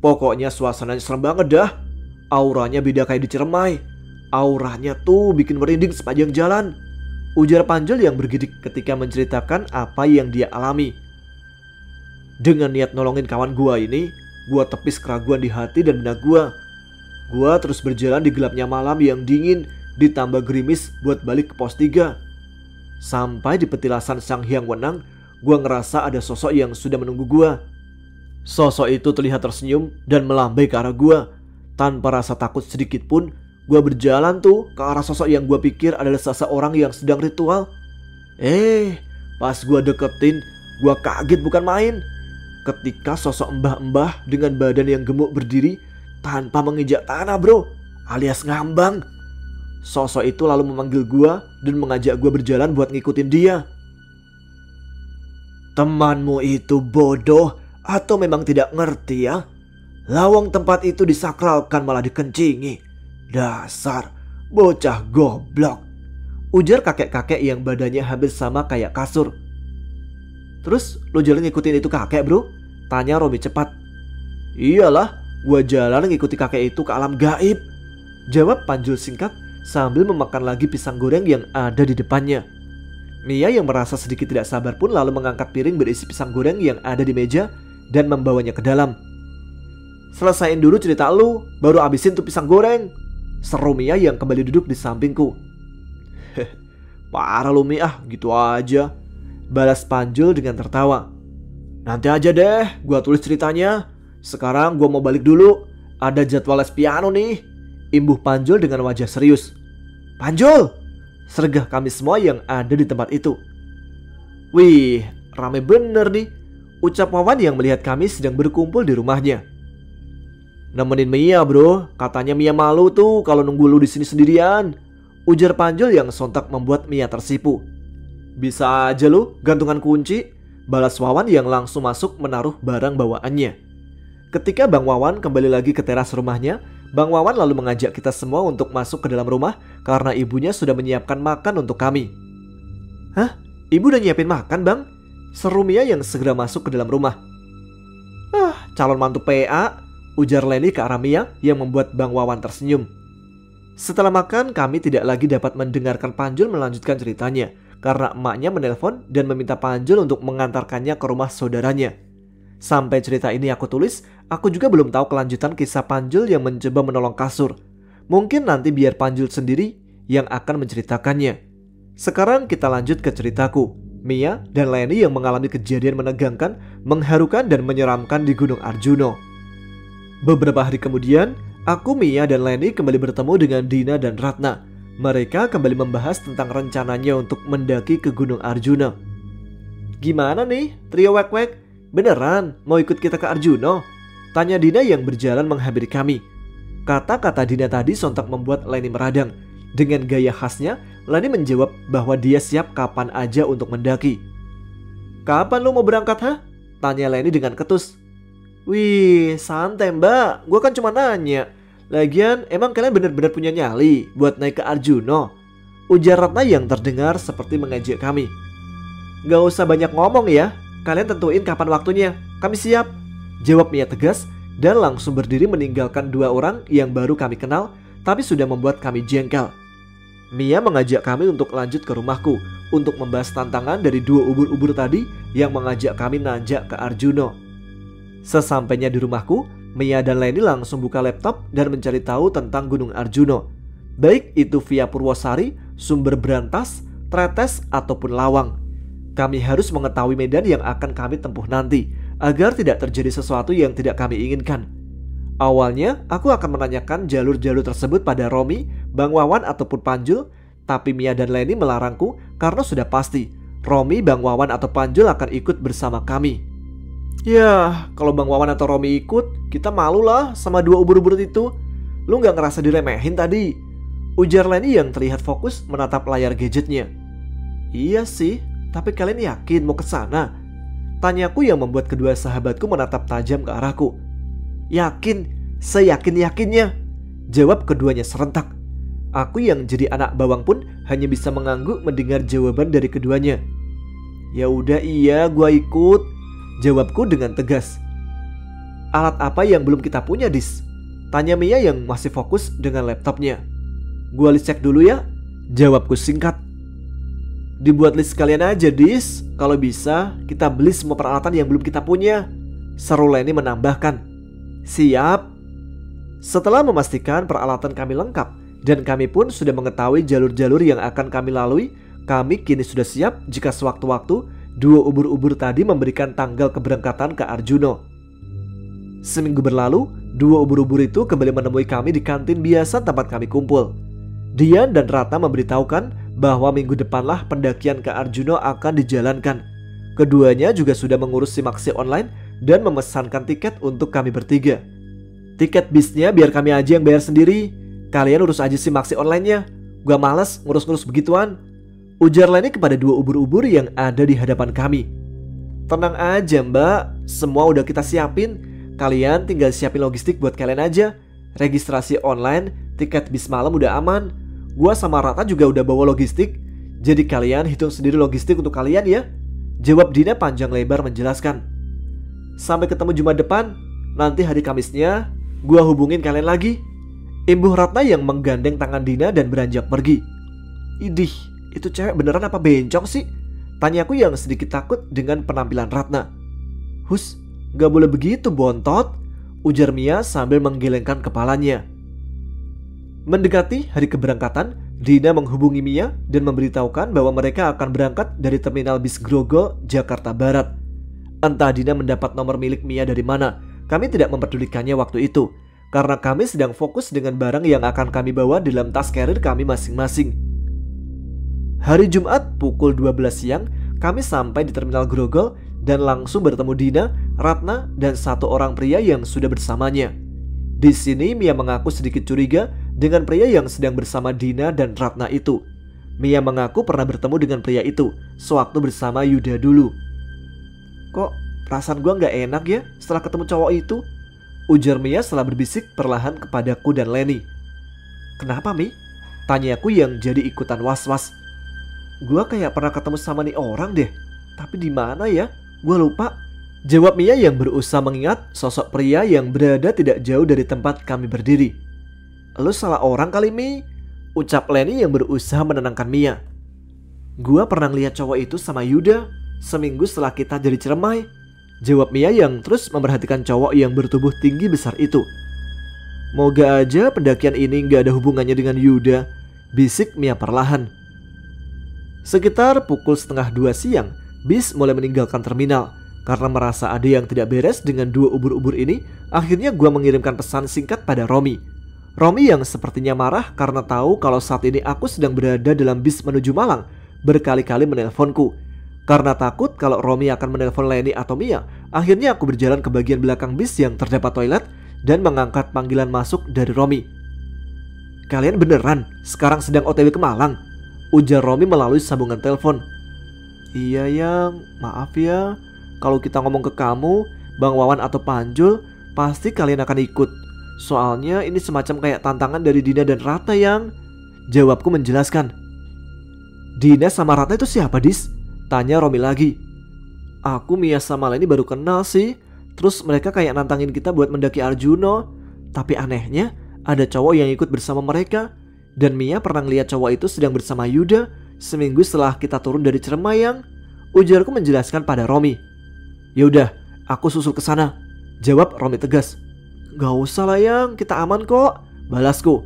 Pokoknya suasananya serem banget dah. Auranya beda kayak di Ciremai. Auranya tuh bikin merinding sepanjang jalan, ujar Panjul yang bergidik ketika menceritakan apa yang dia alami. Dengan niat nolongin kawan gua ini, gua tepis keraguan di hati dan benak gua. Gua terus berjalan di gelapnya malam yang dingin ditambah gerimis buat balik ke pos 3. Sampai di petilasan Sang Hyang Wenang, gua ngerasa ada sosok yang sudah menunggu gua. Sosok itu terlihat tersenyum dan melambai ke arah gua. Tanpa rasa takut sedikit pun, gua berjalan tuh ke arah sosok yang gua pikir adalah seseorang yang sedang ritual. Pas gua deketin, gua kaget bukan main. Ketika sosok mbah-mbah dengan badan yang gemuk berdiri tanpa menginjak tanah bro, alias ngambang. Sosok itu lalu memanggil gua dan mengajak gua berjalan buat ngikutin dia. Temanmu itu bodoh atau memang tidak ngerti ya? Lawang tempat itu disakralkan malah dikencingi. Dasar bocah goblok, ujar kakek-kakek yang badannya hampir sama kayak kasur. Terus lo jalan ngikutin itu kakek bro? Tanya Romi cepat. Iyalah, gua jalan ngikuti kakek itu ke alam gaib, jawab Panjul singkat sambil memakan lagi pisang goreng yang ada di depannya. Mia yang merasa sedikit tidak sabar pun lalu mengangkat piring berisi pisang goreng yang ada di meja dan membawanya ke dalam. Selesain dulu cerita lu, baru abisin tuh pisang goreng, seru Mia yang kembali duduk di sampingku. Parah lu Mia, gitu aja, balas Panjul dengan tertawa. Nanti aja deh, gua tulis ceritanya. Sekarang gua mau balik dulu, ada jadwal les piano nih, imbuh Panjul dengan wajah serius. Panjul! Sergah kami semua yang ada di tempat itu. Wih, rame bener nih, ucap Wawan yang melihat kami sedang berkumpul di rumahnya. Nemenin Mia bro, katanya Mia malu tuh kalau nunggu lu di sini sendirian, ujar Panjul yang sontak membuat Mia tersipu. Bisa aja lu gantungan kunci, balas Wawan yang langsung masuk menaruh barang bawaannya. Ketika Bang Wawan kembali lagi ke teras rumahnya, Bang Wawan lalu mengajak kita semua untuk masuk ke dalam rumah karena ibunya sudah menyiapkan makan untuk kami. Hah? Ibu udah nyiapin makan bang? Seru Mia yang segera masuk ke dalam rumah. Calon mantu PA, ujar Leni ke arah Mia yang membuat Bang Wawan tersenyum. Setelah makan kami tidak lagi dapat mendengarkan Panjul melanjutkan ceritanya karena emaknya menelpon dan meminta Panjul untuk mengantarkannya ke rumah saudaranya. Sampai cerita ini aku tulis, aku juga belum tahu kelanjutan kisah Panjul yang mencoba menolong kasur. Mungkin nanti biar Panjul sendiri yang akan menceritakannya. Sekarang kita lanjut ke ceritaku. Mia dan Leni yang mengalami kejadian menegangkan, mengharukan dan menyeramkan di Gunung Arjuno. Beberapa hari kemudian, aku, Mia dan Leni kembali bertemu dengan Dina dan Ratna. Mereka kembali membahas tentang rencananya untuk mendaki ke Gunung Arjuno. Gimana nih, trio wek-wek? Beneran mau ikut kita ke Arjuno? Tanya Dina yang berjalan menghampiri kami. Kata-kata Dina tadi sontak membuat Leni meradang. Dengan gaya khasnya, Leni menjawab bahwa dia siap kapan aja untuk mendaki. Kapan lu mau berangkat ha? Tanya Leni dengan ketus. Wih, santai mbak, gue kan cuma nanya. Lagian emang kalian bener-bener punya nyali buat naik ke Arjuno? Ujar Ratna yang terdengar seperti mengejek kami. Gak usah banyak ngomong ya, kalian tentuin kapan waktunya, kami siap, jawab Mia tegas dan langsung berdiri meninggalkan dua orang yang baru kami kenal tapi sudah membuat kami jengkel. Mia mengajak kami untuk lanjut ke rumahku untuk membahas tantangan dari dua ubur-ubur tadi yang mengajak kami nanjak ke Arjuno. Sesampainya di rumahku, Mia dan Leni langsung buka laptop dan mencari tahu tentang Gunung Arjuno, baik itu via Purwosari, Sumber Brantas, Tretes ataupun Lawang. Kami harus mengetahui medan yang akan kami tempuh nanti agar tidak terjadi sesuatu yang tidak kami inginkan. Awalnya aku akan menanyakan jalur-jalur tersebut pada Romi, Bang Wawan ataupun Panjul, tapi Mia dan Leni melarangku karena sudah pasti Romi, Bang Wawan atau Panjul akan ikut bersama kami. Ya, kalau Bang Wawan atau Romi ikut, kita malu lah sama dua ubur-ubur itu. Lu gak ngerasa diremehin tadi? Ujar Leni yang terlihat fokus menatap layar gadgetnya. Iya sih, tapi kalian yakin mau ke sana? Tanyaku yang membuat kedua sahabatku menatap tajam ke arahku. Yakin, seyakin-yakinnya, jawab keduanya serentak. Aku yang jadi anak bawang pun hanya bisa mengangguk mendengar jawaban dari keduanya. Ya udah iya, gua ikut, jawabku dengan tegas. Alat apa yang belum kita punya, Dis? Tanya Mia yang masih fokus dengan laptopnya. Gua list cek dulu ya, jawabku singkat. Dibuat list sekalian aja, Dis. Kalau bisa, kita beli semua peralatan yang belum kita punya, seru Leni menambahkan. Siap. Setelah memastikan peralatan kami lengkap dan kami pun sudah mengetahui jalur-jalur yang akan kami lalui, kami kini sudah siap jika sewaktu-waktu dua ubur-ubur tadi memberikan tanggal keberangkatan ke Arjuno. Seminggu berlalu, dua ubur-ubur itu kembali menemui kami di kantin biasa tempat kami kumpul. Dian dan Ratna memberitahukan bahwa minggu depanlah pendakian ke Arjuno akan dijalankan. Keduanya juga sudah mengurus simaksi online dan memesankan tiket untuk kami bertiga. Tiket bisnya biar kami aja yang bayar sendiri. Kalian urus aja simaksi online-nya, Gua malas ngurus-ngurus begituan, ujar Leni kepada dua ubur-ubur yang ada di hadapan kami. Tenang aja mbak, semua udah kita siapin. Kalian tinggal siapin logistik buat kalian aja. Registrasi online, tiket bis malam udah aman. Gua sama Ratna juga udah bawa logistik. Jadi kalian hitung sendiri logistik untuk kalian ya, jawab Dina panjang lebar menjelaskan. Sampai ketemu Jumat depan. Nanti hari Kamisnya gua hubungin kalian lagi, imbuh Ratna yang menggandeng tangan Dina dan beranjak pergi. Idih, itu cewek beneran apa bencong sih? Tanyaku yang sedikit takut dengan penampilan Ratna. Hus, gak boleh begitu bontot, ujar Mia sambil menggelengkan kepalanya. Mendekati hari keberangkatan, Dina menghubungi Mia dan memberitahukan bahwa mereka akan berangkat dari terminal bis Grogol, Jakarta Barat. Entah Dina mendapat nomor milik Mia dari mana, kami tidak memperdulikannya waktu itu, karena kami sedang fokus dengan barang yang akan kami bawa dalam tas carrier kami masing-masing. Hari Jumat pukul 12 siang, kami sampai di terminal Grogol dan langsung bertemu Dina, Ratna, dan satu orang pria yang sudah bersamanya. Di sini Mia mengaku sedikit curiga dengan pria yang sedang bersama Dina dan Ratna itu. Mia mengaku pernah bertemu dengan pria itu sewaktu bersama Yuda dulu. Kok perasaan gue gak enak ya setelah ketemu cowok itu? Ujar Mia setelah berbisik perlahan kepadaku dan Leni. Kenapa Mi? Tanyaku yang jadi ikutan was-was. Gue kayak pernah ketemu sama nih orang deh, tapi di mana ya? Gue lupa. Jawab Mia yang berusaha mengingat sosok pria yang berada tidak jauh dari tempat kami berdiri. Lu salah orang kali Mi, ucap Leni yang berusaha menenangkan Mia. Gue pernah lihat cowok itu sama Yuda seminggu setelah kita jadi Ciremai, jawab Mia yang terus memperhatikan cowok yang bertubuh tinggi besar itu. Moga aja pendakian ini gak ada hubungannya dengan Yuda, bisik Mia perlahan. Sekitar pukul 1:30 siang, bis mulai meninggalkan terminal. Karena merasa ada yang tidak beres dengan dua ubur-ubur ini, akhirnya gue mengirimkan pesan singkat pada Romi. Romi yang sepertinya marah karena tahu kalau saat ini aku sedang berada dalam bis menuju Malang, berkali-kali menelponku. Karena takut kalau Romi akan menelpon Leni atau Mia, akhirnya aku berjalan ke bagian belakang bis yang terdapat toilet dan mengangkat panggilan masuk dari Romi. Kalian beneran sekarang sedang OTW ke Malang? Ujar Romi melalui sambungan telepon. Iya yang, maaf ya. Kalau kita ngomong ke kamu, Bang Wawan atau Panjul, pasti kalian akan ikut. Soalnya ini semacam kayak tantangan dari Dina dan Ratna yang... Jawabku menjelaskan. Dina sama Ratna itu siapa Dis? Tanya Romi lagi. Aku Mia sama Leni baru kenal sih. Terus mereka kayak nantangin kita buat mendaki Arjuno. Tapi anehnya ada cowok yang ikut bersama mereka. Dan Mia pernah ngeliat cowok itu sedang bersama Yuda seminggu setelah kita turun dari Ciremayang. Ujarku menjelaskan pada Romi. Yaudah, aku susul ke sana, jawab Romi tegas. Gak usah lah Yang, kita aman kok, balasku.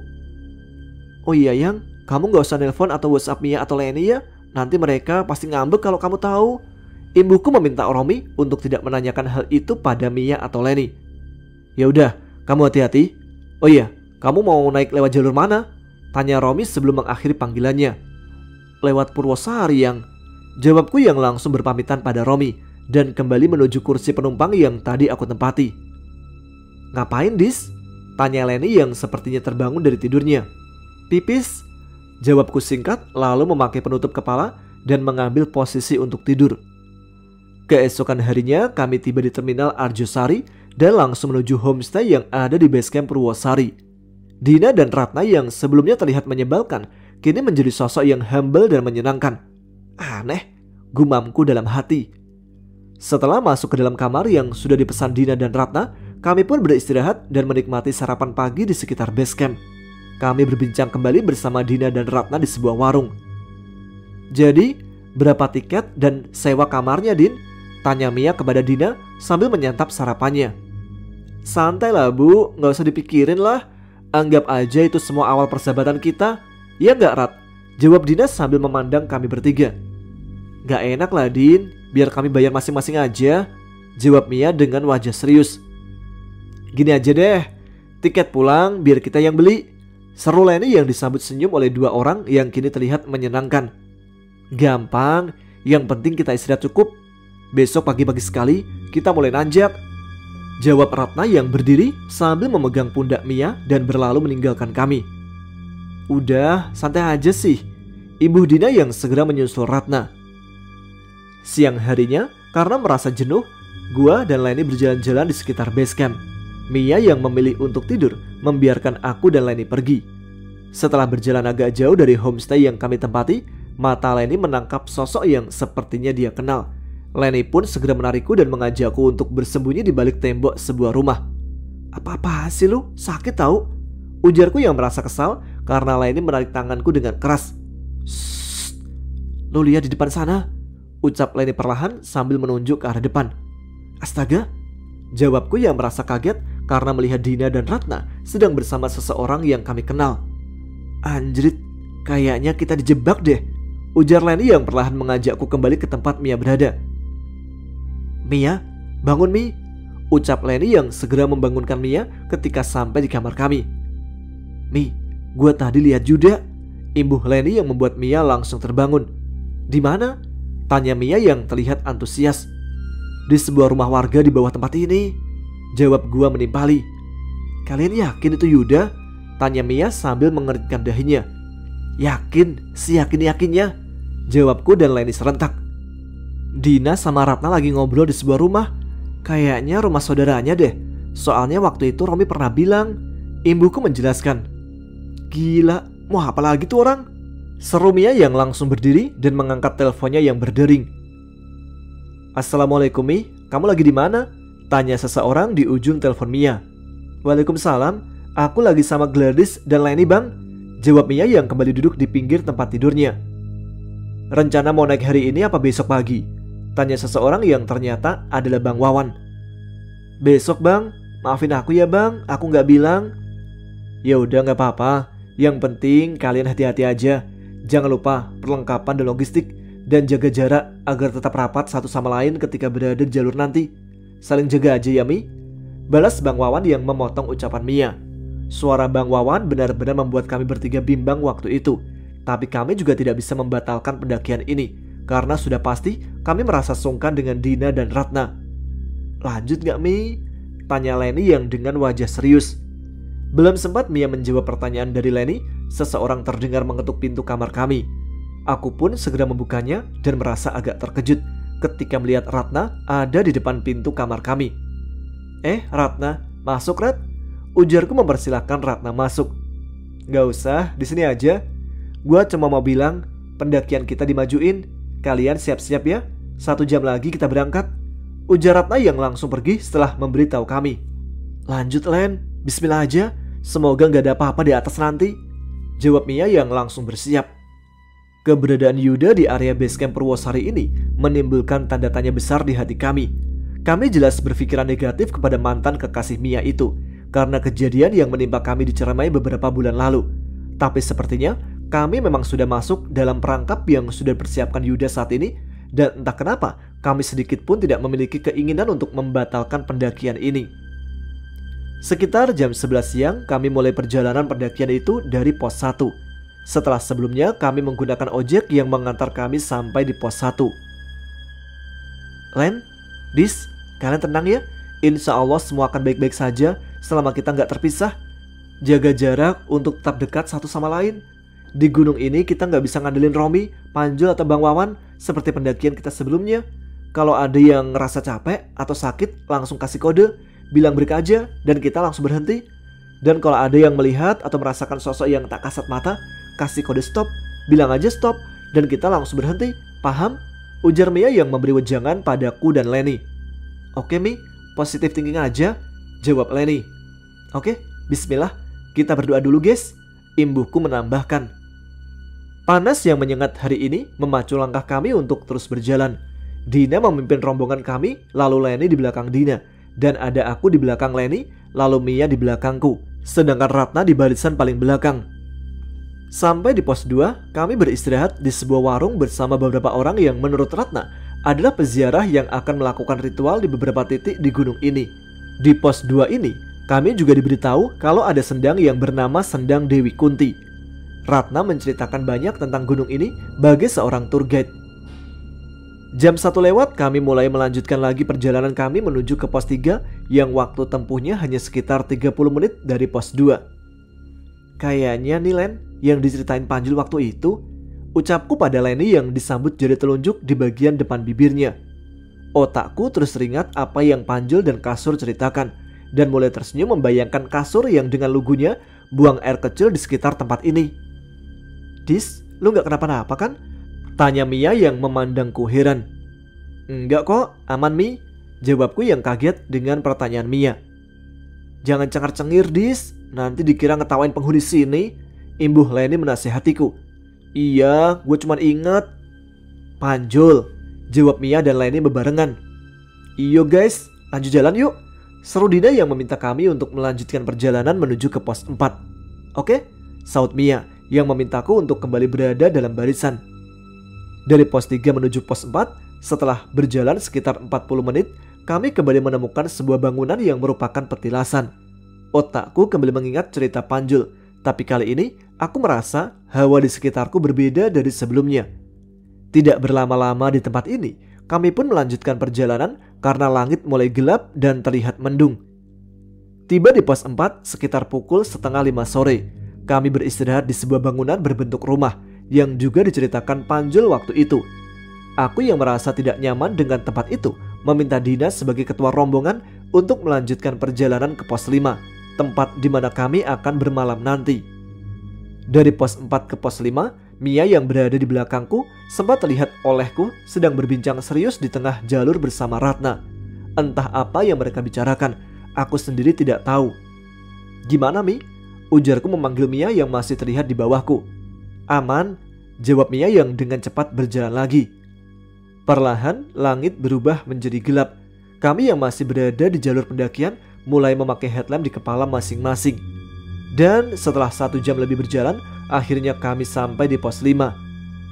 Oh iya Yang, kamu gak usah nelpon atau WhatsApp Mia atau Leni ya. Nanti mereka pasti ngambek kalau kamu tahu. Imbuku meminta Romi untuk tidak menanyakan hal itu pada Mia atau Leni. Yaudah, kamu hati-hati. Oh iya, kamu mau naik lewat jalur mana? Tanya Romi sebelum mengakhiri panggilannya. Lewat Purwosari Yang, jawabku yang langsung berpamitan pada Romi dan kembali menuju kursi penumpang yang tadi aku tempati. Ngapain Dis? Tanya Leni yang sepertinya terbangun dari tidurnya. Pipis, jawabku singkat lalu memakai penutup kepala dan mengambil posisi untuk tidur. Keesokan harinya kami tiba di terminal Arjosari dan langsung menuju homestay yang ada di basecamp Purwosari. Dina dan Ratna yang sebelumnya terlihat menyebalkan kini menjadi sosok yang humble dan menyenangkan. Aneh, gumamku dalam hati. Setelah masuk ke dalam kamar yang sudah dipesan Dina dan Ratna, kami pun beristirahat dan menikmati sarapan pagi di sekitar base camp. Kami berbincang kembali bersama Dina dan Ratna di sebuah warung. Jadi, berapa tiket dan sewa kamarnya Din? Tanya Mia kepada Dina sambil menyantap sarapannya. Santai lah Bu, gak usah dipikirin lah. Anggap aja itu semua awal persahabatan kita. Ya gak Rat? Jawab Dina sambil memandang kami bertiga. Gak enak lah Din, biar kami bayar masing-masing aja, jawab Mia dengan wajah serius. Gini aja deh, tiket pulang biar kita yang beli, seru Leni yang disambut senyum oleh dua orang yang kini terlihat menyenangkan. Gampang, yang penting kita istirahat cukup. Besok pagi-pagi sekali kita mulai nanjak, jawab Ratna yang berdiri sambil memegang pundak Mia dan berlalu meninggalkan kami. Udah, santai aja sih. Ibu Dina yang segera menyusul Ratna. Siang harinya, karena merasa jenuh, gua dan Leni berjalan-jalan di sekitar base camp. Mia yang memilih untuk tidur, membiarkan aku dan Leni pergi. Setelah berjalan agak jauh dari homestay yang kami tempati, mata Leni menangkap sosok yang sepertinya dia kenal. Leni pun segera menarikku dan mengajakku untuk bersembunyi di balik tembok sebuah rumah. Apa-apa sih lu? Sakit tahu? Ujarku yang merasa kesal karena Leni menarik tanganku dengan keras. Shh, lu lihat di depan sana, ucap Leni perlahan sambil menunjuk ke arah depan. Astaga, jawabku yang merasa kaget karena melihat Dina dan Ratna sedang bersama seseorang yang kami kenal. Anjrit, kayaknya kita dijebak deh, ujar Leni yang perlahan mengajakku kembali ke tempat Mia berada. Mia, bangun Mi, ucap Leni yang segera membangunkan Mia ketika sampai di kamar kami. Mi, gue tadi lihat Juda, imbuh Leni yang membuat Mia langsung terbangun. Di mana? Tanya Mia yang terlihat antusias. Di sebuah rumah warga di bawah tempat ini, jawab gue menimpali. Kalian yakin itu Yuda? Tanya Mia sambil mengeritkan dahinya. Yakin, seyakin-yakinnya, jawabku dan Leni serentak. Dina sama Ratna lagi ngobrol di sebuah rumah. Kayaknya rumah saudaranya deh. Soalnya waktu itu Romi pernah bilang. Imbuhku menjelaskan. Gila, mau apa lagi tuh orang? Seru Mia yang langsung berdiri dan mengangkat teleponnya yang berdering. Assalamualaikum Mi, kamu lagi di mana? Tanya seseorang di ujung telepon Mia. Waalaikumsalam, aku lagi sama Gladys dan Leni bang, jawab Mia yang kembali duduk di pinggir tempat tidurnya. Rencana mau naik hari ini apa besok pagi? Tanya seseorang yang ternyata adalah Bang Wawan. Besok bang, maafin aku ya bang, aku gak bilang. Ya udah gak apa-apa, yang penting kalian hati-hati aja. Jangan lupa perlengkapan dan logistik, dan jaga jarak agar tetap rapat satu sama lain ketika berada di jalur nanti. Saling jaga aja ya Mi, balas Bang Wawan yang memotong ucapan Mia. Suara Bang Wawan benar-benar membuat kami bertiga bimbang waktu itu. Tapi kami juga tidak bisa membatalkan pendakian ini, karena sudah pasti kami merasa sungkan dengan Dina dan Ratna. Lanjut gak Mi? Tanya Leni yang dengan wajah serius. Belum sempat Mia menjawab pertanyaan dari Leni, seseorang terdengar mengetuk pintu kamar kami. Aku pun segera membukanya dan merasa agak terkejut ketika melihat Ratna ada di depan pintu kamar kami. Ratna, masuk Rat? Ujarku mempersilahkan Ratna masuk. Gak usah, di sini aja. Gua cuma mau bilang, pendakian kita dimajuin. Kalian siap-siap ya, 1 jam lagi kita berangkat. Ujar Ratna yang langsung pergi setelah memberitahu kami. Lanjut Len, bismillah aja. Semoga gak ada apa-apa di atas nanti, jawab Mia yang langsung bersiap. Keberadaan Yuda di area basecamp Purwosari ini menimbulkan tanda tanya besar di hati kami. Kami jelas berpikiran negatif kepada mantan kekasih Mia itu karena kejadian yang menimpa kami di Ciremai beberapa bulan lalu. Tapi sepertinya kami memang sudah masuk dalam perangkap yang sudah dipersiapkan Yuda saat ini, dan entah kenapa kami sedikit pun tidak memiliki keinginan untuk membatalkan pendakian ini. Sekitar jam 11 siang kami mulai perjalanan pendakian itu dari pos 1. Setelah sebelumnya kami menggunakan ojek yang mengantar kami sampai di pos 1. Len, Dis, kalian tenang ya. Insya Allah semua akan baik-baik saja selama kita nggak terpisah. Jaga jarak untuk tetap dekat satu sama lain. Di gunung ini kita nggak bisa ngandelin Romi, Panjul atau Bang Wawan seperti pendakian kita sebelumnya. Kalau ada yang ngerasa capek atau sakit langsung kasih kode, bilang break aja dan kita langsung berhenti. Dan kalau ada yang melihat atau merasakan sosok yang tak kasat mata, kasih kode stop, bilang aja stop dan kita langsung berhenti. Paham? Ujar Mia yang memberi wejangan padaku dan Leni. Oke Mi, positif thinking aja, jawab Leni. Oke, bismillah, kita berdoa dulu guys, imbuhku menambahkan. Panas yang menyengat hari ini memacu langkah kami untuk terus berjalan. Dina memimpin rombongan kami, lalu Leni di belakang Dina, dan ada aku di belakang Leni, lalu Mia di belakangku, sedangkan Ratna di barisan paling belakang. Sampai di pos 2, kami beristirahat di sebuah warung bersama beberapa orang yang menurut Ratna adalah peziarah yang akan melakukan ritual di beberapa titik di gunung ini. Di pos 2 ini, kami juga diberitahu kalau ada sendang yang bernama Sendang Dewi Kunti. Ratna menceritakan banyak tentang gunung ini bagi seorang tour guide. Jam 1 lewat kami mulai melanjutkan lagi perjalanan kami menuju ke pos 3 yang waktu tempuhnya hanya sekitar 30 menit dari pos 2. Kayaknya nih Len, yang diceritain Panjul waktu itu. Ucapku pada Leni yang disambut jari telunjuk di bagian depan bibirnya. Otakku terus teringat apa yang Panjul dan kasur ceritakan, dan mulai tersenyum membayangkan kasur yang dengan lugunya buang air kecil di sekitar tempat ini. Dis, lu gak kenapa-napa kan? Tanya Mia yang memandangku heran. Enggak kok, aman Mi, jawabku yang kaget dengan pertanyaan Mia. Jangan cengar-cengir Dis, nanti dikira ngetawain penghuni sini, imbuh Leni menasehatiku. Iya, gue cuma ingat. Panjul, jawab Mia dan Leni bebarengan. Iyo guys, lanjut jalan yuk, seru Dina yang meminta kami untuk melanjutkan perjalanan menuju ke pos 4. Oke, saut Mia yang memintaku untuk kembali berada dalam barisan. Dari pos 3 menuju pos 4, setelah berjalan sekitar 40 menit, kami kembali menemukan sebuah bangunan yang merupakan petilasan. Otakku kembali mengingat cerita Panjul, tapi kali ini aku merasa hawa di sekitarku berbeda dari sebelumnya. Tidak berlama-lama di tempat ini, kami pun melanjutkan perjalanan karena langit mulai gelap dan terlihat mendung. Tiba di pos 4 sekitar pukul 4:30 sore. Kami beristirahat di sebuah bangunan berbentuk rumah yang juga diceritakan Panjul waktu itu. Aku yang merasa tidak nyaman dengan tempat itu meminta Dina sebagai ketua rombongan untuk melanjutkan perjalanan ke pos 5, tempat di mana kami akan bermalam nanti. Dari pos 4 ke pos 5, Mia yang berada di belakangku sempat terlihat olehku sedang berbincang serius di tengah jalur bersama Ratna. Entah apa yang mereka bicarakan, aku sendiri tidak tahu. Gimana Mi? Ujarku memanggil Mia yang masih terlihat di bawahku. Aman, jawab Mia yang dengan cepat berjalan lagi. Perlahan langit berubah menjadi gelap. Kami yang masih berada di jalur pendakian mulai memakai headlamp di kepala masing-masing. Dan setelah 1 jam lebih berjalan, akhirnya kami sampai di pos 5,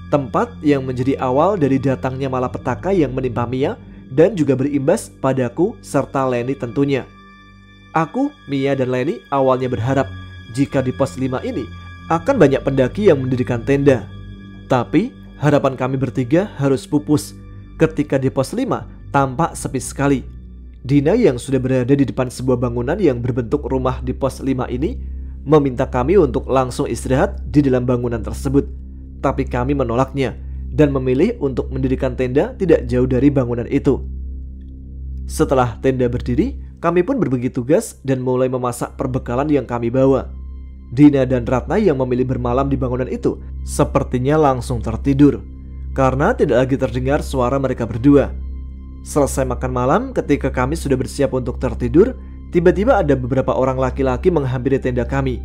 tempat yang menjadi awal dari datangnya malapetaka yang menimpa Mia dan juga berimbas padaku serta Leni tentunya. Aku, Mia dan Leni awalnya berharap jika di pos 5 ini akan banyak pendaki yang mendirikan tenda. Tapi harapan kami bertiga harus pupus ketika di pos 5 tampak sepi sekali. Dina yang sudah berada di depan sebuah bangunan yang berbentuk rumah di pos 5 ini meminta kami untuk langsung istirahat di dalam bangunan tersebut. Tapi kami menolaknya dan memilih untuk mendirikan tenda tidak jauh dari bangunan itu. Setelah tenda berdiri, kami pun berbagi tugas dan mulai memasak perbekalan yang kami bawa. Dina dan Ratna yang memilih bermalam di bangunan itu sepertinya langsung tertidur karena tidak lagi terdengar suara mereka berdua. Selesai makan malam, ketika kami sudah bersiap untuk tertidur, tiba-tiba ada beberapa orang laki-laki menghampiri tenda kami.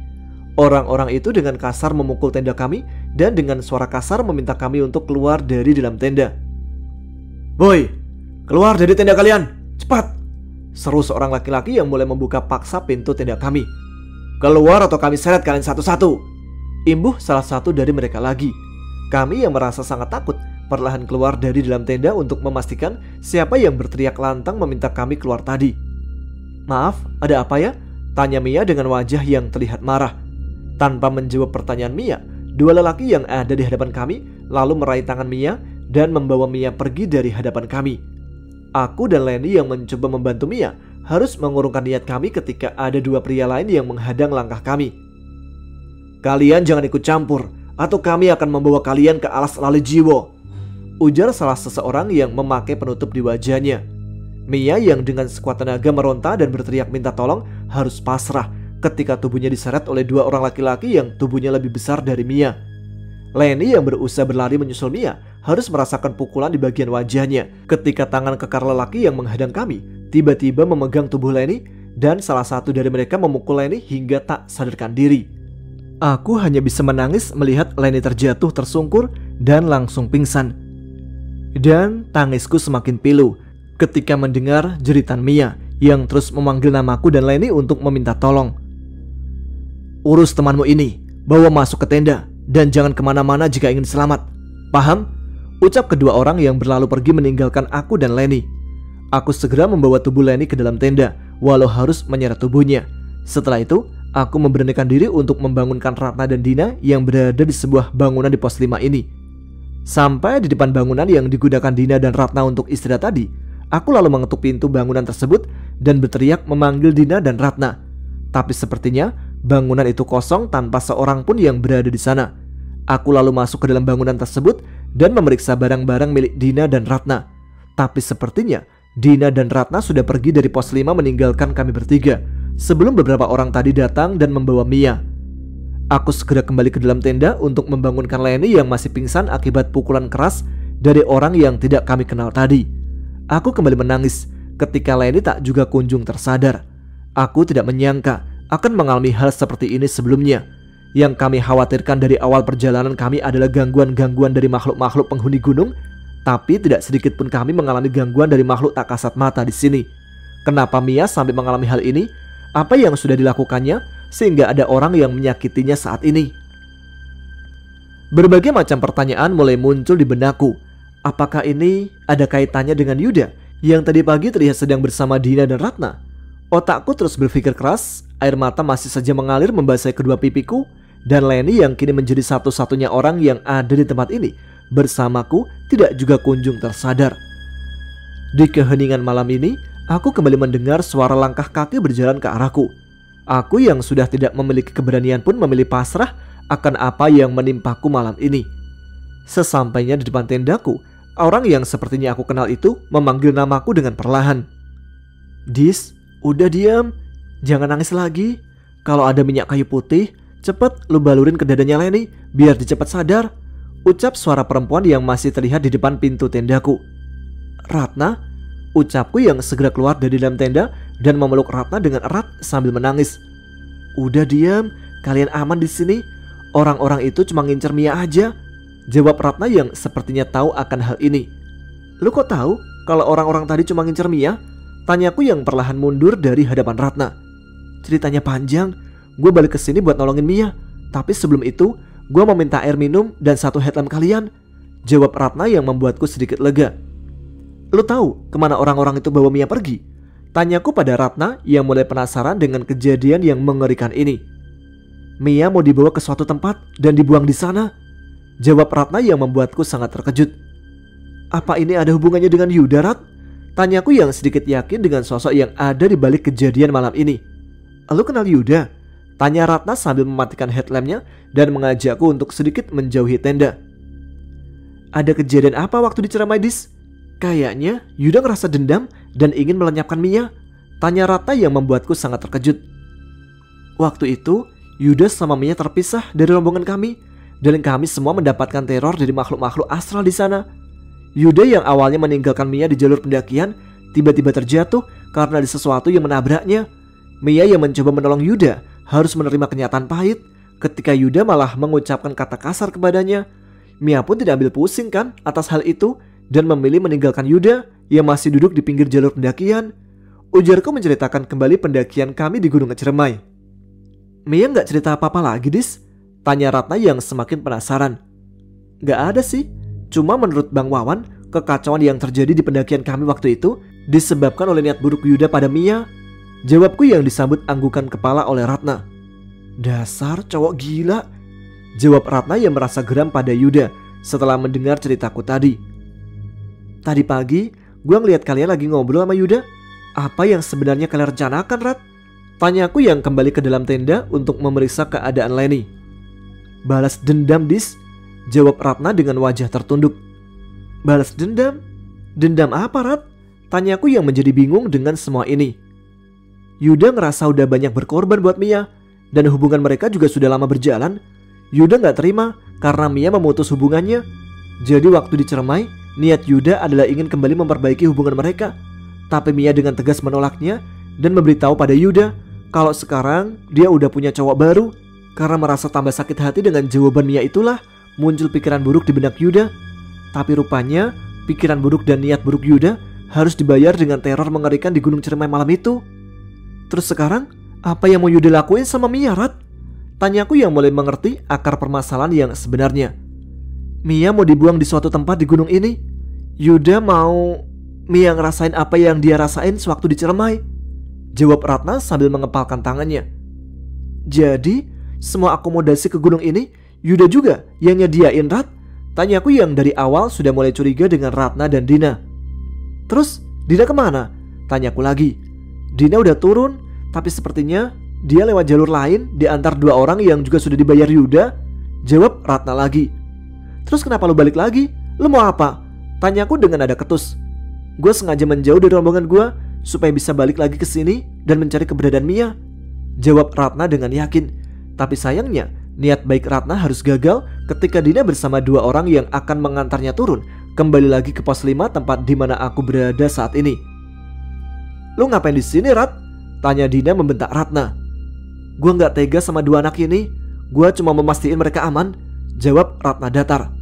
Orang-orang itu dengan kasar memukul tenda kami dan dengan suara kasar meminta kami untuk keluar dari dalam tenda. Boy, keluar dari tenda kalian, cepat! Seru seorang laki-laki yang mulai membuka paksa pintu tenda kami. Keluar atau kami seret kalian satu-satu, imbuh salah satu dari mereka lagi. Kami yang merasa sangat takut perlahan keluar dari dalam tenda untuk memastikan siapa yang berteriak lantang meminta kami keluar tadi. Maaf, ada apa ya? Tanya Mia dengan wajah yang terlihat marah. Tanpa menjawab pertanyaan Mia, dua lelaki yang ada di hadapan kami lalu meraih tangan Mia dan membawa Mia pergi dari hadapan kami. Aku dan Leni yang mencoba membantu Mia harus mengurungkan niat kami ketika ada dua pria lain yang menghadang langkah kami. Kalian jangan ikut campur atau kami akan membawa kalian ke alas lali jiwo, ujar salah seseorang yang memakai penutup di wajahnya. Mia yang dengan sekuat tenaga meronta dan berteriak minta tolong harus pasrah ketika tubuhnya diseret oleh dua orang laki-laki yang tubuhnya lebih besar dari Mia. Leni yang berusaha berlari menyusul Mia harus merasakan pukulan di bagian wajahnya ketika tangan kekar lelaki yang menghadang kami tiba-tiba memegang tubuh Leni dan salah satu dari mereka memukul Leni hingga tak sadarkan diri. Aku hanya bisa menangis melihat Leni terjatuh tersungkur dan langsung pingsan. Dan tangisku semakin pilu ketika mendengar jeritan Mia yang terus memanggil namaku dan Leni untuk meminta tolong. Urus temanmu ini, bawa masuk ke tenda dan jangan kemana-mana jika ingin selamat. Paham? Ucap kedua orang yang berlalu pergi meninggalkan aku dan Leni. Aku segera membawa tubuh Leni ke dalam tenda walau harus menyeret tubuhnya. Setelah itu, aku memberanikan diri untuk membangunkan Ratna dan Dina yang berada di sebuah bangunan di pos 5 ini. Sampai di depan bangunan yang digunakan Dina dan Ratna untuk istirahat tadi, aku lalu mengetuk pintu bangunan tersebut dan berteriak memanggil Dina dan Ratna. Tapi sepertinya Bangunan itu kosong tanpa seorang pun yang berada di sana. Aku lalu masuk ke dalam bangunan tersebut dan memeriksa barang-barang milik Dina dan Ratna. Tapi sepertinya Dina dan Ratna sudah pergi dari pos 5 meninggalkan kami bertiga sebelum beberapa orang tadi datang dan membawa Mia. Aku segera kembali ke dalam tenda untuk membangunkan Leni yang masih pingsan akibat pukulan keras dari orang yang tidak kami kenal tadi. Aku kembali menangis ketika Leni tak juga kunjung tersadar. Aku tidak menyangka akan mengalami hal seperti ini sebelumnya. Yang kami khawatirkan dari awal perjalanan kami adalah gangguan-gangguan dari makhluk-makhluk penghuni gunung, tapi tidak sedikit pun kami mengalami gangguan dari makhluk tak kasat mata di sini. Kenapa Mia sampai mengalami hal ini? Apa yang sudah dilakukannya sehingga ada orang yang menyakitinya saat ini? Berbagai macam pertanyaan mulai muncul di benakku. Apakah ini ada kaitannya dengan Yuda yang tadi pagi terlihat sedang bersama Dina dan Ratna? Otakku terus berpikir keras, air mata masih saja mengalir membasahi kedua pipiku, dan Leni yang kini menjadi satu-satunya orang yang ada di tempat ini bersamaku tidak juga kunjung tersadar. Di keheningan malam ini, aku kembali mendengar suara langkah kaki berjalan ke arahku. Aku yang sudah tidak memiliki keberanian pun memilih pasrah akan apa yang menimpaku malam ini. Sesampainya di depan tendaku, orang yang sepertinya aku kenal itu memanggil namaku dengan perlahan. "Dis, udah diam, jangan nangis lagi. Kalau ada minyak kayu putih, cepet lu balurin ke dadanya Leni biar dia cepat sadar," ucap suara perempuan yang masih terlihat di depan pintu tendaku. "Ratna?" ucapku yang segera keluar dari dalam tenda dan memeluk Ratna dengan erat sambil menangis. "Udah diam, kalian aman di sini. Orang-orang itu cuma ngincer Mia aja," jawab Ratna yang sepertinya tahu akan hal ini. "Lu kok tahu kalau orang-orang tadi cuma ngincer Mia?" tanyaku yang perlahan mundur dari hadapan Ratna. "Ceritanya panjang. Gue balik ke sini buat nolongin Mia. Tapi sebelum itu, gue mau minta air minum dan satu headlamp kalian," jawab Ratna yang membuatku sedikit lega. "Lu tahu kemana orang-orang itu bawa Mia pergi?" tanyaku pada Ratna yang mulai penasaran dengan kejadian yang mengerikan ini. "Mia mau dibawa ke suatu tempat dan dibuang di sana," jawab Ratna yang membuatku sangat terkejut. "Apa ini ada hubungannya dengan Yuda, Rat?" tanyaku yang sedikit yakin dengan sosok yang ada di balik kejadian malam ini. "Lu kenal Yuda?" tanya Ratna sambil mematikan headlampnya dan mengajakku untuk sedikit menjauhi tenda. "Ada kejadian apa waktu di Ciremai, Dis? Kayaknya Yuda ngerasa dendam dan ingin melenyapkan Mia," tanya Ratna yang membuatku sangat terkejut. "Waktu itu Yuda sama Mia terpisah dari rombongan kami dan kami semua mendapatkan teror dari makhluk-makhluk astral di sana. Yuda yang awalnya meninggalkan Mia di jalur pendakian tiba-tiba terjatuh karena ada sesuatu yang menabraknya. Mia yang mencoba menolong Yuda harus menerima kenyataan pahit ketika Yuda malah mengucapkan kata kasar kepadanya. Mia pun tidak ambil pusing kan atas hal itu dan memilih meninggalkan Yuda yang masih duduk di pinggir jalur pendakian," ujarku menceritakan kembali pendakian kami di Gunung Ciremai. "Mia nggak cerita apa-apa lagi, Dis?" tanya Ratna yang semakin penasaran. "Nggak ada sih. Cuma menurut Bang Wawan, kekacauan yang terjadi di pendakian kami waktu itu disebabkan oleh niat buruk Yuda pada Mia," jawabku yang disambut anggukan kepala oleh Ratna. "Dasar cowok gila," jawab Ratna yang merasa geram pada Yuda setelah mendengar ceritaku tadi. "Tadi pagi gue ngeliat kalian lagi ngobrol sama Yuda. Apa yang sebenarnya kalian rencanakan, Rat?" tanyaku yang kembali ke dalam tenda untuk memeriksa keadaan Leni. "Balas dendam, Dis," jawab Ratna dengan wajah tertunduk. "Balas dendam? Dendam apa, Rat?" tanyaku yang menjadi bingung dengan semua ini. "Yuda ngerasa udah banyak berkorban buat Mia dan hubungan mereka juga sudah lama berjalan. Yuda gak terima karena Mia memutus hubungannya. Jadi waktu di Ciremai, niat Yuda adalah ingin kembali memperbaiki hubungan mereka. Tapi Mia dengan tegas menolaknya dan memberitahu pada Yuda kalau sekarang dia udah punya cowok baru. Karena merasa tambah sakit hati dengan jawaban Mia itulah muncul pikiran buruk di benak Yuda. Tapi rupanya pikiran buruk dan niat buruk Yuda harus dibayar dengan teror mengerikan di Gunung Ciremai malam itu. Terus sekarang apa yang mau Yuda lakuin sama Mia, Rat?" tanyaku yang mulai mengerti akar permasalahan yang sebenarnya. "Mia mau dibuang di suatu tempat di gunung ini. Yuda mau Mia ngerasain apa yang dia rasain sewaktu di Ciremai," jawab Ratna sambil mengepalkan tangannya. "Jadi semua akomodasi ke gunung ini Yuda juga yang nyediain, Rat?" tanyaku yang dari awal sudah mulai curiga dengan Ratna dan Dina. "Terus Dina kemana?" tanyaku lagi. "Dina udah turun, tapi sepertinya Dia lewat jalur lain di antar dua orang yang juga sudah dibayar Yuda, jawab Ratna lagi. Terus kenapa lu balik lagi? Lu mau apa? Tanyaku dengan nada ketus. Gue sengaja menjauh dari rombongan gue supaya bisa balik lagi ke sini dan mencari keberadaan Mia, jawab Ratna dengan yakin. Tapi sayangnya niat baik Ratna harus gagal ketika Dina bersama dua orang yang akan mengantarnya turun kembali lagi ke pos 5 tempat di mana aku berada saat ini. Lu ngapain di sini, Rat? Tanya Dina membentak Ratna. Gue nggak tega sama dua anak ini. Gue cuma memastikan mereka aman, jawab Ratna datar.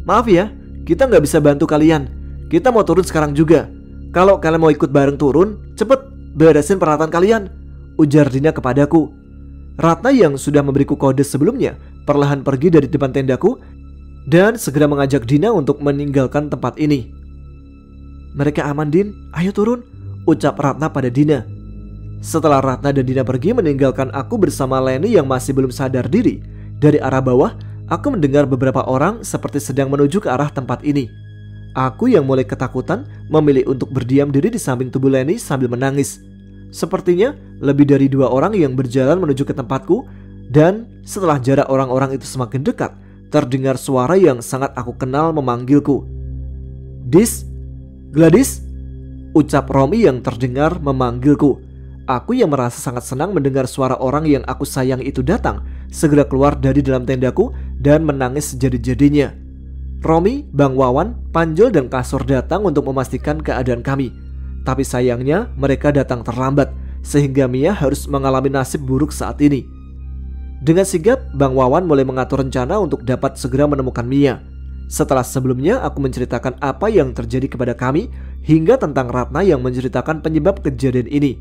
Maaf ya, kita nggak bisa bantu kalian. Kita mau turun sekarang juga. Kalau kalian mau ikut bareng turun, cepet beresin peralatan kalian, ujar Dina kepadaku. Ratna yang sudah memberiku kode sebelumnya perlahan pergi dari depan tendaku dan segera mengajak Dina untuk meninggalkan tempat ini. Mereka aman, Din, ayo turun, ucap Ratna pada Dina. Setelah Ratna dan Dina pergi meninggalkan aku bersama Leni yang masih belum sadar diri, dari arah bawah aku mendengar beberapa orang seperti sedang menuju ke arah tempat ini. Aku yang mulai ketakutan memilih untuk berdiam diri di samping tubuh Leni sambil menangis. Sepertinya lebih dari dua orang yang berjalan menuju ke tempatku, dan setelah jarak orang-orang itu semakin dekat, terdengar suara yang sangat aku kenal memanggilku. Dis, Gladys, ucap Romi yang terdengar memanggilku. Aku yang merasa sangat senang mendengar suara orang yang aku sayang itu datang, segera keluar dari dalam tendaku dan menangis sejadi-jadinya. Romi, Bang Wawan, Panjul dan Kasur datang untuk memastikan keadaan kami. Tapi sayangnya mereka datang terlambat, sehingga Mia harus mengalami nasib buruk saat ini. Dengan sigap, Bang Wawan mulai mengatur rencana untuk dapat segera menemukan Mia. Setelah sebelumnya aku menceritakan apa yang terjadi kepada kami, hingga tentang Ratna yang menceritakan penyebab kejadian ini.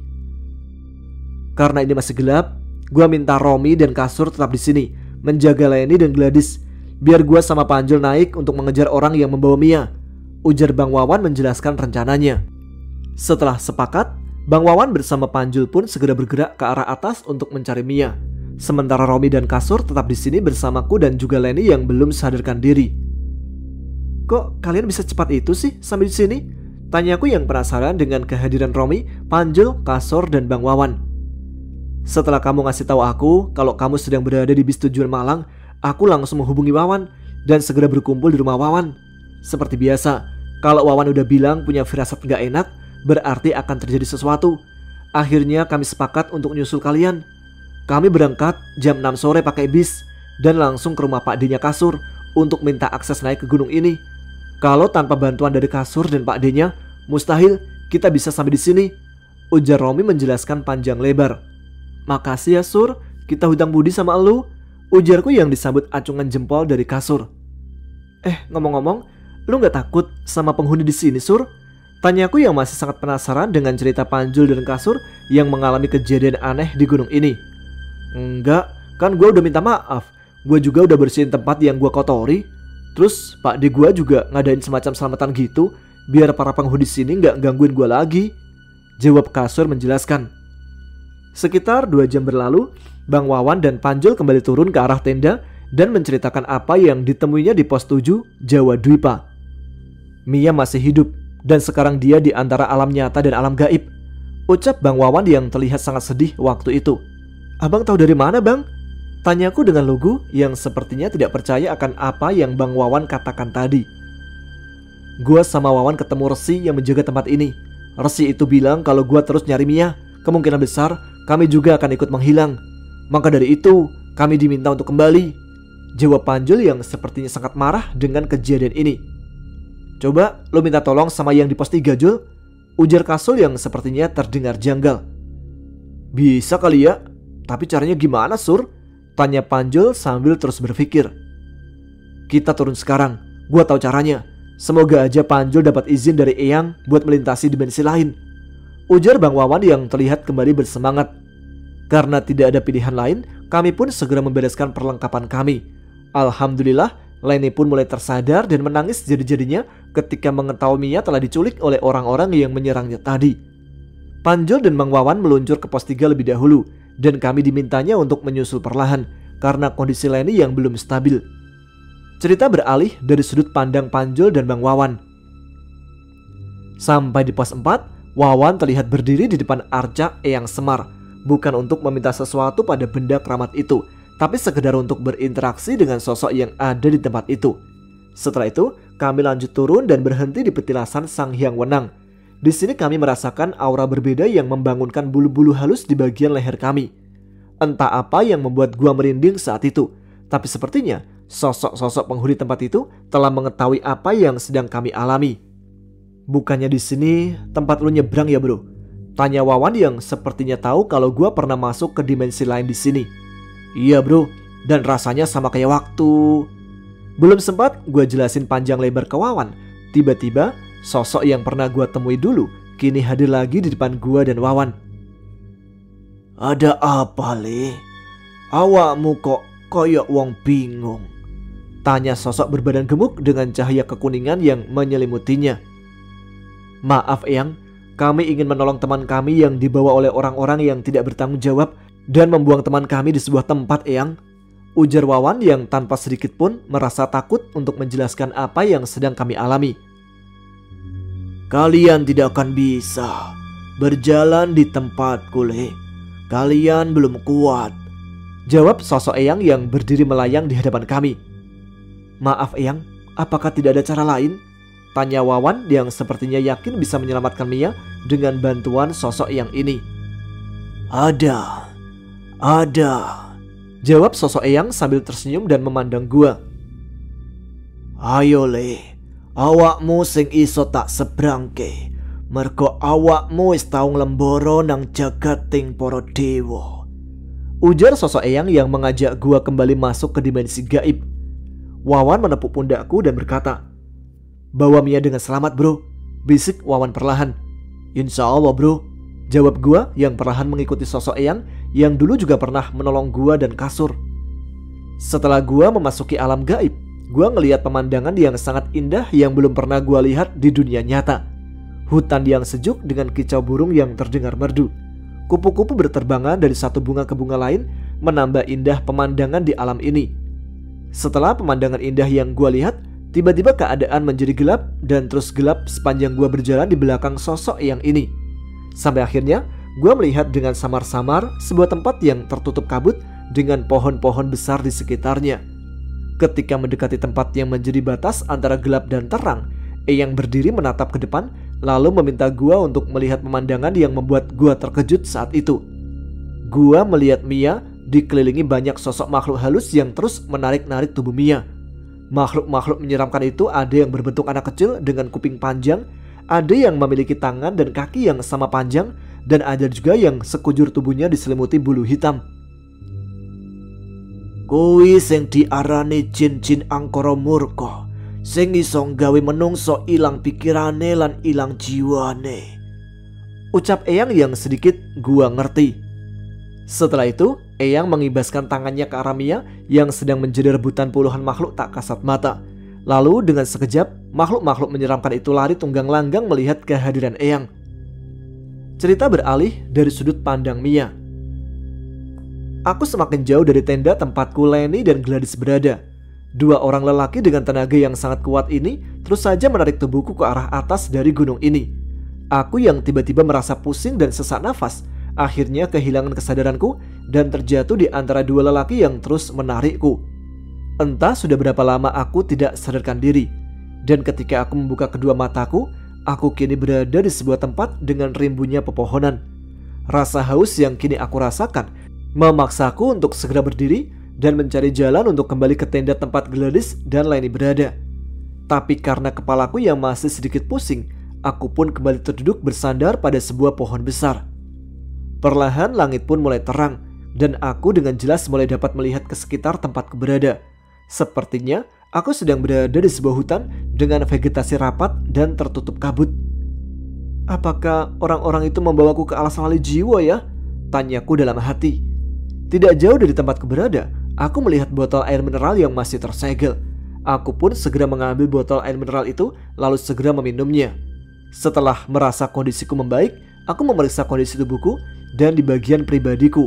Karena ini masih gelap, gue minta Romi dan Kasur tetap di sini, menjaga Leni dan Gladys, biar gue sama Panjul naik untuk mengejar orang yang membawa Mia, ujar Bang Wawan menjelaskan rencananya. Setelah sepakat, Bang Wawan bersama Panjul pun segera bergerak ke arah atas untuk mencari Mia. Sementara Romi dan Kasur tetap di sini bersamaku dan juga Leni yang belum sadarkan diri. Kok kalian bisa cepat itu sih sampai di sini? Tanyaku yang penasaran dengan kehadiran Romi, Panjul, Kasur dan Bang Wawan. Setelah kamu ngasih tahu aku kalau kamu sedang berada di bis tujuan Malang, aku langsung menghubungi Wawan dan segera berkumpul di rumah Wawan. Seperti biasa, kalau Wawan udah bilang punya firasat gak enak, berarti akan terjadi sesuatu. Akhirnya kami sepakat untuk nyusul kalian. Kami berangkat jam 6 sore pakai bis dan langsung ke rumah Pak D-nya Kasur untuk minta akses naik ke gunung ini. Kalau tanpa bantuan dari Kasur dan Pak D-nya, mustahil kita bisa sampai di sini, ujar Romi menjelaskan panjang lebar. Makasih ya Sur, kita hutang budi sama elu, ujarku yang disambut acungan jempol dari Kasur. Ngomong-ngomong, lu gak takut sama penghuni di sini, Sur? Tanyaku yang masih sangat penasaran dengan cerita Panjul dan Kasur yang mengalami kejadian aneh di gunung ini. Enggak, kan gue udah minta maaf. Gue juga udah bersihin tempat yang gue kotori. Terus Pak D gue juga ngadain semacam selamatan gitu, biar para penghuni sini gak gangguin gue lagi, jawab Kasur menjelaskan. Sekitar 2 jam berlalu, Bang Wawan dan Panjul kembali turun ke arah tenda dan menceritakan apa yang ditemuinya di pos 7 Jawa Dwipa. Mia masih hidup dan sekarang dia di antara alam nyata dan alam gaib, ucap Bang Wawan yang terlihat sangat sedih waktu itu. Abang tahu dari mana, Bang? Tanyaku dengan lugu yang sepertinya tidak percaya akan apa yang Bang Wawan katakan tadi. Gua sama Wawan ketemu Resi yang menjaga tempat ini. Resi itu bilang kalau gua terus nyari Mia, kemungkinan besar kami juga akan ikut menghilang. Maka dari itu kami diminta untuk kembali, jawab Panjul yang sepertinya sangat marah dengan kejadian ini. Coba lo minta tolong sama yang di pos 3, Jul, ujar Kasur yang sepertinya terdengar janggal. Bisa kali ya, tapi caranya gimana, Sur? Tanya Panjul sambil terus berpikir. Kita turun sekarang, gua tahu caranya. Semoga aja Panjul dapat izin dari Eyang buat melintasi dimensi lain, ujar Bang Wawan yang terlihat kembali bersemangat. Karena tidak ada pilihan lain, kami pun segera membereskan perlengkapan kami. Alhamdulillah, Leni pun mulai tersadar dan menangis jadi-jadinya ketika mengetahui Mia telah diculik oleh orang-orang yang menyerangnya tadi. Panjul dan Bang Wawan meluncur ke pos 3 lebih dahulu, dan kami dimintanya untuk menyusul perlahan karena kondisi Leni yang belum stabil. Cerita beralih dari sudut pandang Panjul dan Bang Wawan. Sampai di pos 4, Wawan terlihat berdiri di depan arca Eyang Semar, bukan untuk meminta sesuatu pada benda keramat itu, tapi sekedar untuk berinteraksi dengan sosok yang ada di tempat itu. Setelah itu, kami lanjut turun dan berhenti di petilasan Sang Hyang Wenang. Di sini kami merasakan aura berbeda yang membangunkan bulu-bulu halus di bagian leher kami. Entah apa yang membuat gua merinding saat itu, tapi sepertinya sosok-sosok penghuni tempat itu telah mengetahui apa yang sedang kami alami. "Bukannya di sini tempat lu nyebrang ya bro?" tanya Wawan yang sepertinya tahu kalau gua pernah masuk ke dimensi lain di sini. "Iya bro, dan rasanya sama kayak waktu." Belum sempat gua jelasin panjang lebar ke Wawan, tiba-tiba sosok yang pernah gua temui dulu kini hadir lagi di depan gua dan Wawan. "Ada apa, Le? Awakmu kok koyok wong bingung?" tanya sosok berbadan gemuk dengan cahaya kekuningan yang menyelimutinya. "Maaf Eyang, kami ingin menolong teman kami yang dibawa oleh orang-orang yang tidak bertanggung jawab dan membuang teman kami di sebuah tempat, Eyang," ujar Wawan yang tanpa sedikit pun merasa takut untuk menjelaskan apa yang sedang kami alami. "Kalian tidak akan bisa berjalan di tempatku, Le. Kalian belum kuat," jawab sosok Eyang yang berdiri melayang di hadapan kami. "Maaf Eyang, apakah tidak ada cara lain?" tanya Wawan yang sepertinya yakin bisa menyelamatkan Mia dengan bantuan sosok yang ini. Ada, jawab sosok Eyang sambil tersenyum dan memandang gua. "Ayo Le, awakmu sing iso tak sebrangke, mergo awakmu wis tau nglemboro nang jagating para dewa," ujar sosok Eyang yang mengajak gua kembali masuk ke dimensi gaib. Wawan menepuk pundakku dan berkata, "Bawa Mia dengan selamat bro," bisik Wawan perlahan. "Insya Allah bro," jawab gua yang perlahan mengikuti sosok Eyang yang dulu juga pernah menolong gua dan Kasur. Setelah gua memasuki alam gaib, gua ngelihat pemandangan yang sangat indah yang belum pernah gua lihat di dunia nyata. Hutan yang sejuk dengan kicau burung yang terdengar merdu. Kupu-kupu berterbangan dari satu bunga ke bunga lain menambah indah pemandangan di alam ini. Setelah pemandangan indah yang gua lihat, tiba-tiba keadaan menjadi gelap dan terus gelap sepanjang gua berjalan di belakang sosok yang ini. Sampai akhirnya gua melihat dengan samar-samar sebuah tempat yang tertutup kabut dengan pohon-pohon besar di sekitarnya. Ketika mendekati tempat yang menjadi batas antara gelap dan terang, Eyang berdiri menatap ke depan lalu meminta gua untuk melihat pemandangan yang membuat gua terkejut saat itu. Gua melihat Mia dikelilingi banyak sosok makhluk halus yang terus menarik-narik tubuh Mia. Makhluk-makhluk menyeramkan itu ada yang berbentuk anak kecil dengan kuping panjang, ada yang memiliki tangan dan kaki yang sama panjang, dan ada juga yang sekujur tubuhnya diselimuti bulu hitam. "Kuwi sing diarani jin-jin angkara murka, sing iso gawe menungso ilang pikirane lan ilang jiwane," ucap Eyang yang sedikit gua ngerti. Setelah itu, Eyang mengibaskan tangannya ke arah Mia yang sedang menjadi rebutan puluhan makhluk tak kasat mata. Lalu dengan sekejap, makhluk-makhluk menyeramkan itu lari tunggang langgang melihat kehadiran Eyang. Cerita beralih dari sudut pandang Mia. Aku semakin jauh dari tenda tempatku Leni dan Gladys berada. Dua orang lelaki dengan tenaga yang sangat kuat ini terus saja menarik tubuhku ke arah atas dari gunung ini. Aku yang tiba-tiba merasa pusing dan sesak nafas, akhirnya kehilangan kesadaranku dan terjatuh di antara dua lelaki yang terus menarikku. Entah sudah berapa lama aku tidak sadarkan diri, dan ketika aku membuka kedua mataku, aku kini berada di sebuah tempat dengan rimbunnya pepohonan. Rasa haus yang kini aku rasakan memaksaku untuk segera berdiri dan mencari jalan untuk kembali ke tenda tempat Gladys dan Leni berada. Tapi karena kepalaku yang masih sedikit pusing, aku pun kembali terduduk bersandar pada sebuah pohon besar. Perlahan langit pun mulai terang dan aku dengan jelas mulai dapat melihat ke sekitar tempatku berada. Sepertinya aku sedang berada di sebuah hutan dengan vegetasi rapat dan tertutup kabut. "Apakah orang-orang itu membawaku ke alas lali jiwa ya?" tanyaku dalam hati. Tidak jauh dari tempatku berada, aku melihat botol air mineral yang masih tersegel. Aku pun segera mengambil botol air mineral itu lalu segera meminumnya. Setelah merasa kondisiku membaik, aku memeriksa kondisi tubuhku dan di bagian pribadiku.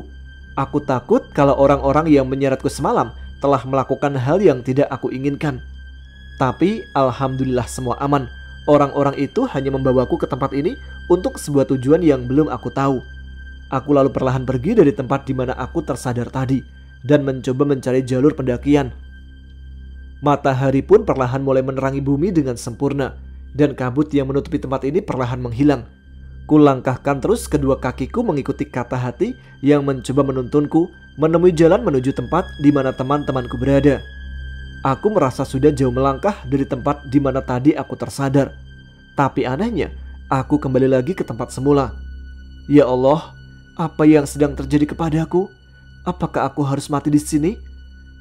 Aku takut kalau orang-orang yang menyeretku semalam telah melakukan hal yang tidak aku inginkan. Tapi alhamdulillah semua aman. Orang-orang itu hanya membawaku ke tempat ini untuk sebuah tujuan yang belum aku tahu. Aku lalu perlahan pergi dari tempat di mana aku tersadar tadi dan mencoba mencari jalur pendakian. Matahari pun perlahan mulai menerangi bumi dengan sempurna dan kabut yang menutupi tempat ini perlahan menghilang. Kulangkahkan terus kedua kakiku mengikuti kata hati yang mencoba menuntunku menemui jalan menuju tempat di mana teman-temanku berada. Aku merasa sudah jauh melangkah dari tempat di mana tadi aku tersadar. Tapi anehnya, aku kembali lagi ke tempat semula. Ya Allah, apa yang sedang terjadi kepadaku? Apakah aku harus mati di sini?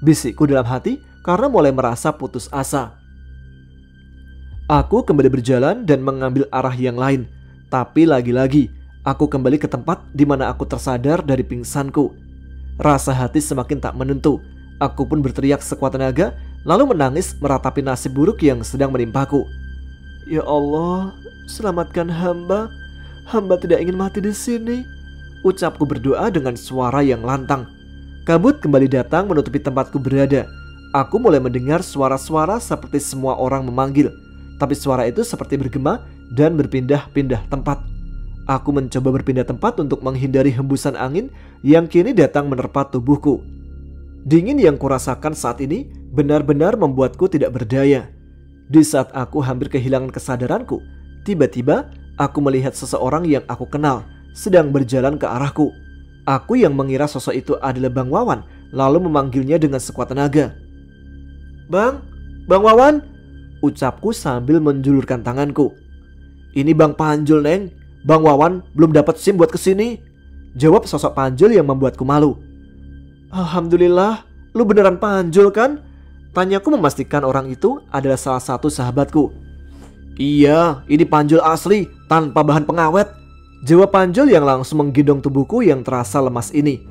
Bisikku dalam hati karena mulai merasa putus asa. Aku kembali berjalan dan mengambil arah yang lain. Tapi lagi-lagi, aku kembali ke tempat di mana aku tersadar dari pingsanku. Rasa hati semakin tak menentu. Aku pun berteriak sekuat tenaga, lalu menangis meratapi nasib buruk yang sedang menimpaku. Ya Allah, selamatkan hamba. Hamba tidak ingin mati di sini. Ucapku berdoa dengan suara yang lantang. Kabut kembali datang menutupi tempatku berada. Aku mulai mendengar suara-suara seperti semua orang memanggil. Tapi suara itu seperti bergema dan berpindah-pindah tempat. Aku mencoba berpindah tempat untuk menghindari hembusan angin yang kini datang menerpa tubuhku. Dingin yang kurasakan saat ini benar-benar membuatku tidak berdaya. Di saat aku hampir kehilangan kesadaranku, tiba-tiba aku melihat seseorang yang aku kenal sedang berjalan ke arahku. Aku yang mengira sosok itu adalah Bang Wawan, lalu memanggilnya dengan sekuat tenaga. Bang Wawan, ucapku sambil menjulurkan tanganku. Ini Bang Panjul, Neng. Bang Wawan belum dapat SIM buat kesini, jawab sosok Panjul yang membuatku malu. Alhamdulillah, lu beneran Panjul kan? Tanyaku memastikan orang itu adalah salah satu sahabatku. Iya, ini Panjul asli, tanpa bahan pengawet, jawab Panjul yang langsung menggendong tubuhku yang terasa lemas ini.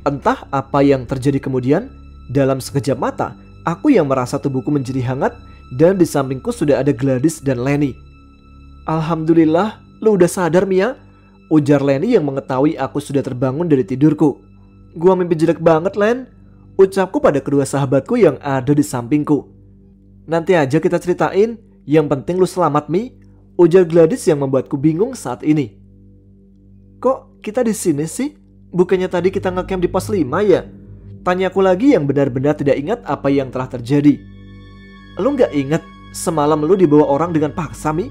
Entah apa yang terjadi kemudian, dalam sekejap mata, aku yang merasa tubuhku menjadi hangat dan di sampingku sudah ada Gladys dan Leni. Alhamdulillah, lu udah sadar Mia? Ujar Leni yang mengetahui aku sudah terbangun dari tidurku. Gua mimpi jelek banget, Len, ucapku pada kedua sahabatku yang ada di sampingku. Nanti aja kita ceritain, yang penting lu selamat, Mi, ujar Gladys yang membuatku bingung saat ini. Kok kita di sini sih? Bukannya tadi kita ngecamp di pos 5 ya? Tanyaku lagi yang benar-benar tidak ingat apa yang telah terjadi. Lu gak ingat semalam lu dibawa orang dengan paksa, Mi?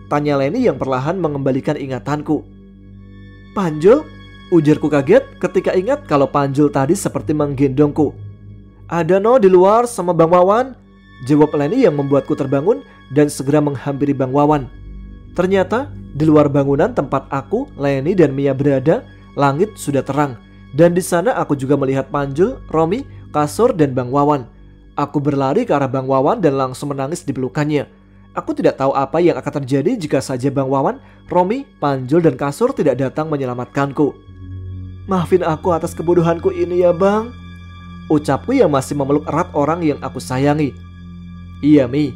Tanya Leni yang perlahan mengembalikan ingatanku. Panjul? Ujarku kaget ketika ingat kalau Panjul tadi seperti menggendongku. Ada no di luar sama Bang Wawan, jawab Leni yang membuatku terbangun dan segera menghampiri Bang Wawan. Ternyata di luar bangunan tempat aku, Leni dan Mia berada, langit sudah terang. Dan di sana aku juga melihat Panjul, Romi, Kasur dan Bang Wawan. Aku berlari ke arah Bang Wawan dan langsung menangis di pelukannya. Aku tidak tahu apa yang akan terjadi jika saja Bang Wawan, Romi, Panjul dan Kasur tidak datang menyelamatkanku. Maafin aku atas kebodohanku ini ya Bang, ucapku yang masih memeluk erat orang yang aku sayangi. Iya Mi,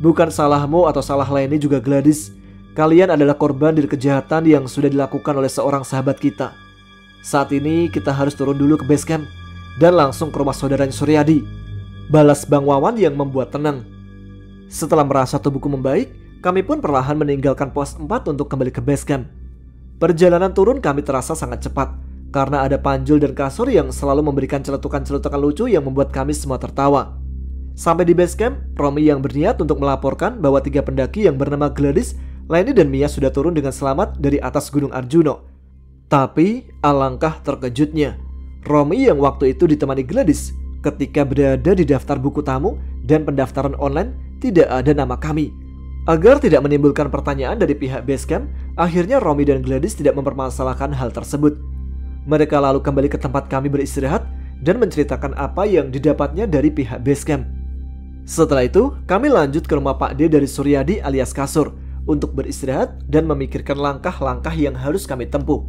bukan salahmu atau salah Leni juga Gladys. Kalian adalah korban dari kejahatan yang sudah dilakukan oleh seorang sahabat kita. Saat ini kita harus turun dulu ke base camp dan langsung ke rumah saudaranya Suryadi, balas Bang Wawan yang membuat tenang. Setelah merasa tubuhku membaik, kami pun perlahan meninggalkan pos 4 untuk kembali ke base camp. Perjalanan turun kami terasa sangat cepat karena ada Panjul dan Kasur yang selalu memberikan celetukan-celetukan lucu yang membuat kami semua tertawa. Sampai di base camp, Romi yang berniat untuk melaporkan bahwa 3 pendaki yang bernama Gladys, Leni dan Mia sudah turun dengan selamat dari atas Gunung Arjuno. Tapi alangkah terkejutnya, Romi yang waktu itu ditemani Gladys ketika berada di daftar buku tamu dan pendaftaran online tidak ada nama kami. Agar tidak menimbulkan pertanyaan dari pihak base camp, akhirnya Romi dan Gladys tidak mempermasalahkan hal tersebut. Mereka lalu kembali ke tempat kami beristirahat dan menceritakan apa yang didapatnya dari pihak base camp. Setelah itu, kami lanjut ke rumah Pak D dari Suryadi alias Kasur untuk beristirahat dan memikirkan langkah-langkah yang harus kami tempuh.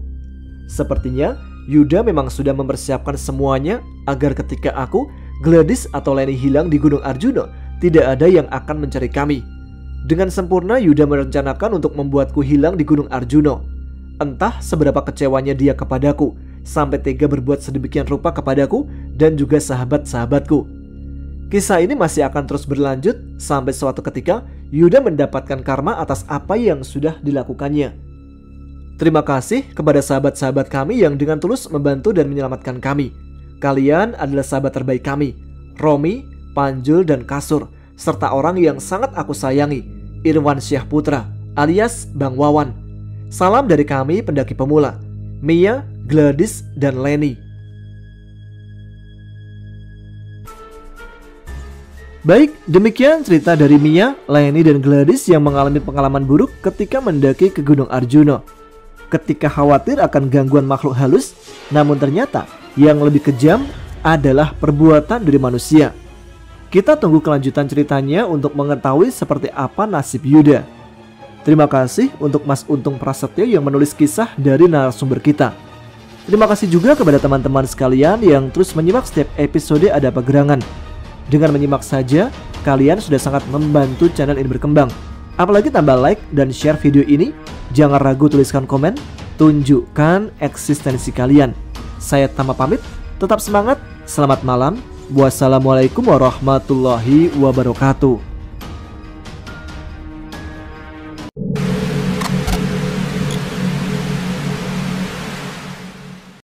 Sepertinya, Yuda memang sudah mempersiapkan semuanya agar ketika aku, Gladys atau Leni hilang di Gunung Arjuno, tidak ada yang akan mencari kami. Dengan sempurna Yuda merencanakan untuk membuatku hilang di Gunung Arjuno. Entah seberapa kecewanya dia kepadaku, sampai tega berbuat sedemikian rupa kepadaku dan juga sahabat-sahabatku. Kisah ini masih akan terus berlanjut sampai suatu ketika Yuda mendapatkan karma atas apa yang sudah dilakukannya. Terima kasih kepada sahabat-sahabat kami yang dengan tulus membantu dan menyelamatkan kami. Kalian adalah sahabat terbaik kami, Romi, Panjul, dan Kasur, serta orang yang sangat aku sayangi, Irwan Syah Putra, alias Bang Wawan. Salam dari kami pendaki pemula, Mia, Gladys, dan Leni. Baik, demikian cerita dari Mia, Leni, dan Gladys yang mengalami pengalaman buruk ketika mendaki ke Gunung Arjuna. Ketika khawatir akan gangguan makhluk halus, namun ternyata yang lebih kejam adalah perbuatan dari manusia. Kita tunggu kelanjutan ceritanya untuk mengetahui seperti apa nasib Yuda. Terima kasih untuk Mas Untung Prasetyo yang menulis kisah dari narasumber kita. Terima kasih juga kepada teman-teman sekalian yang terus menyimak setiap episode Ada Apa Gerangan. Dengan menyimak saja, kalian sudah sangat membantu channel ini berkembang. Apalagi tambah like dan share video ini. Jangan ragu tuliskan komen, tunjukkan eksistensi kalian. Saya Tama pamit, tetap semangat, selamat malam. Wassalamualaikum warahmatullahi wabarakatuh.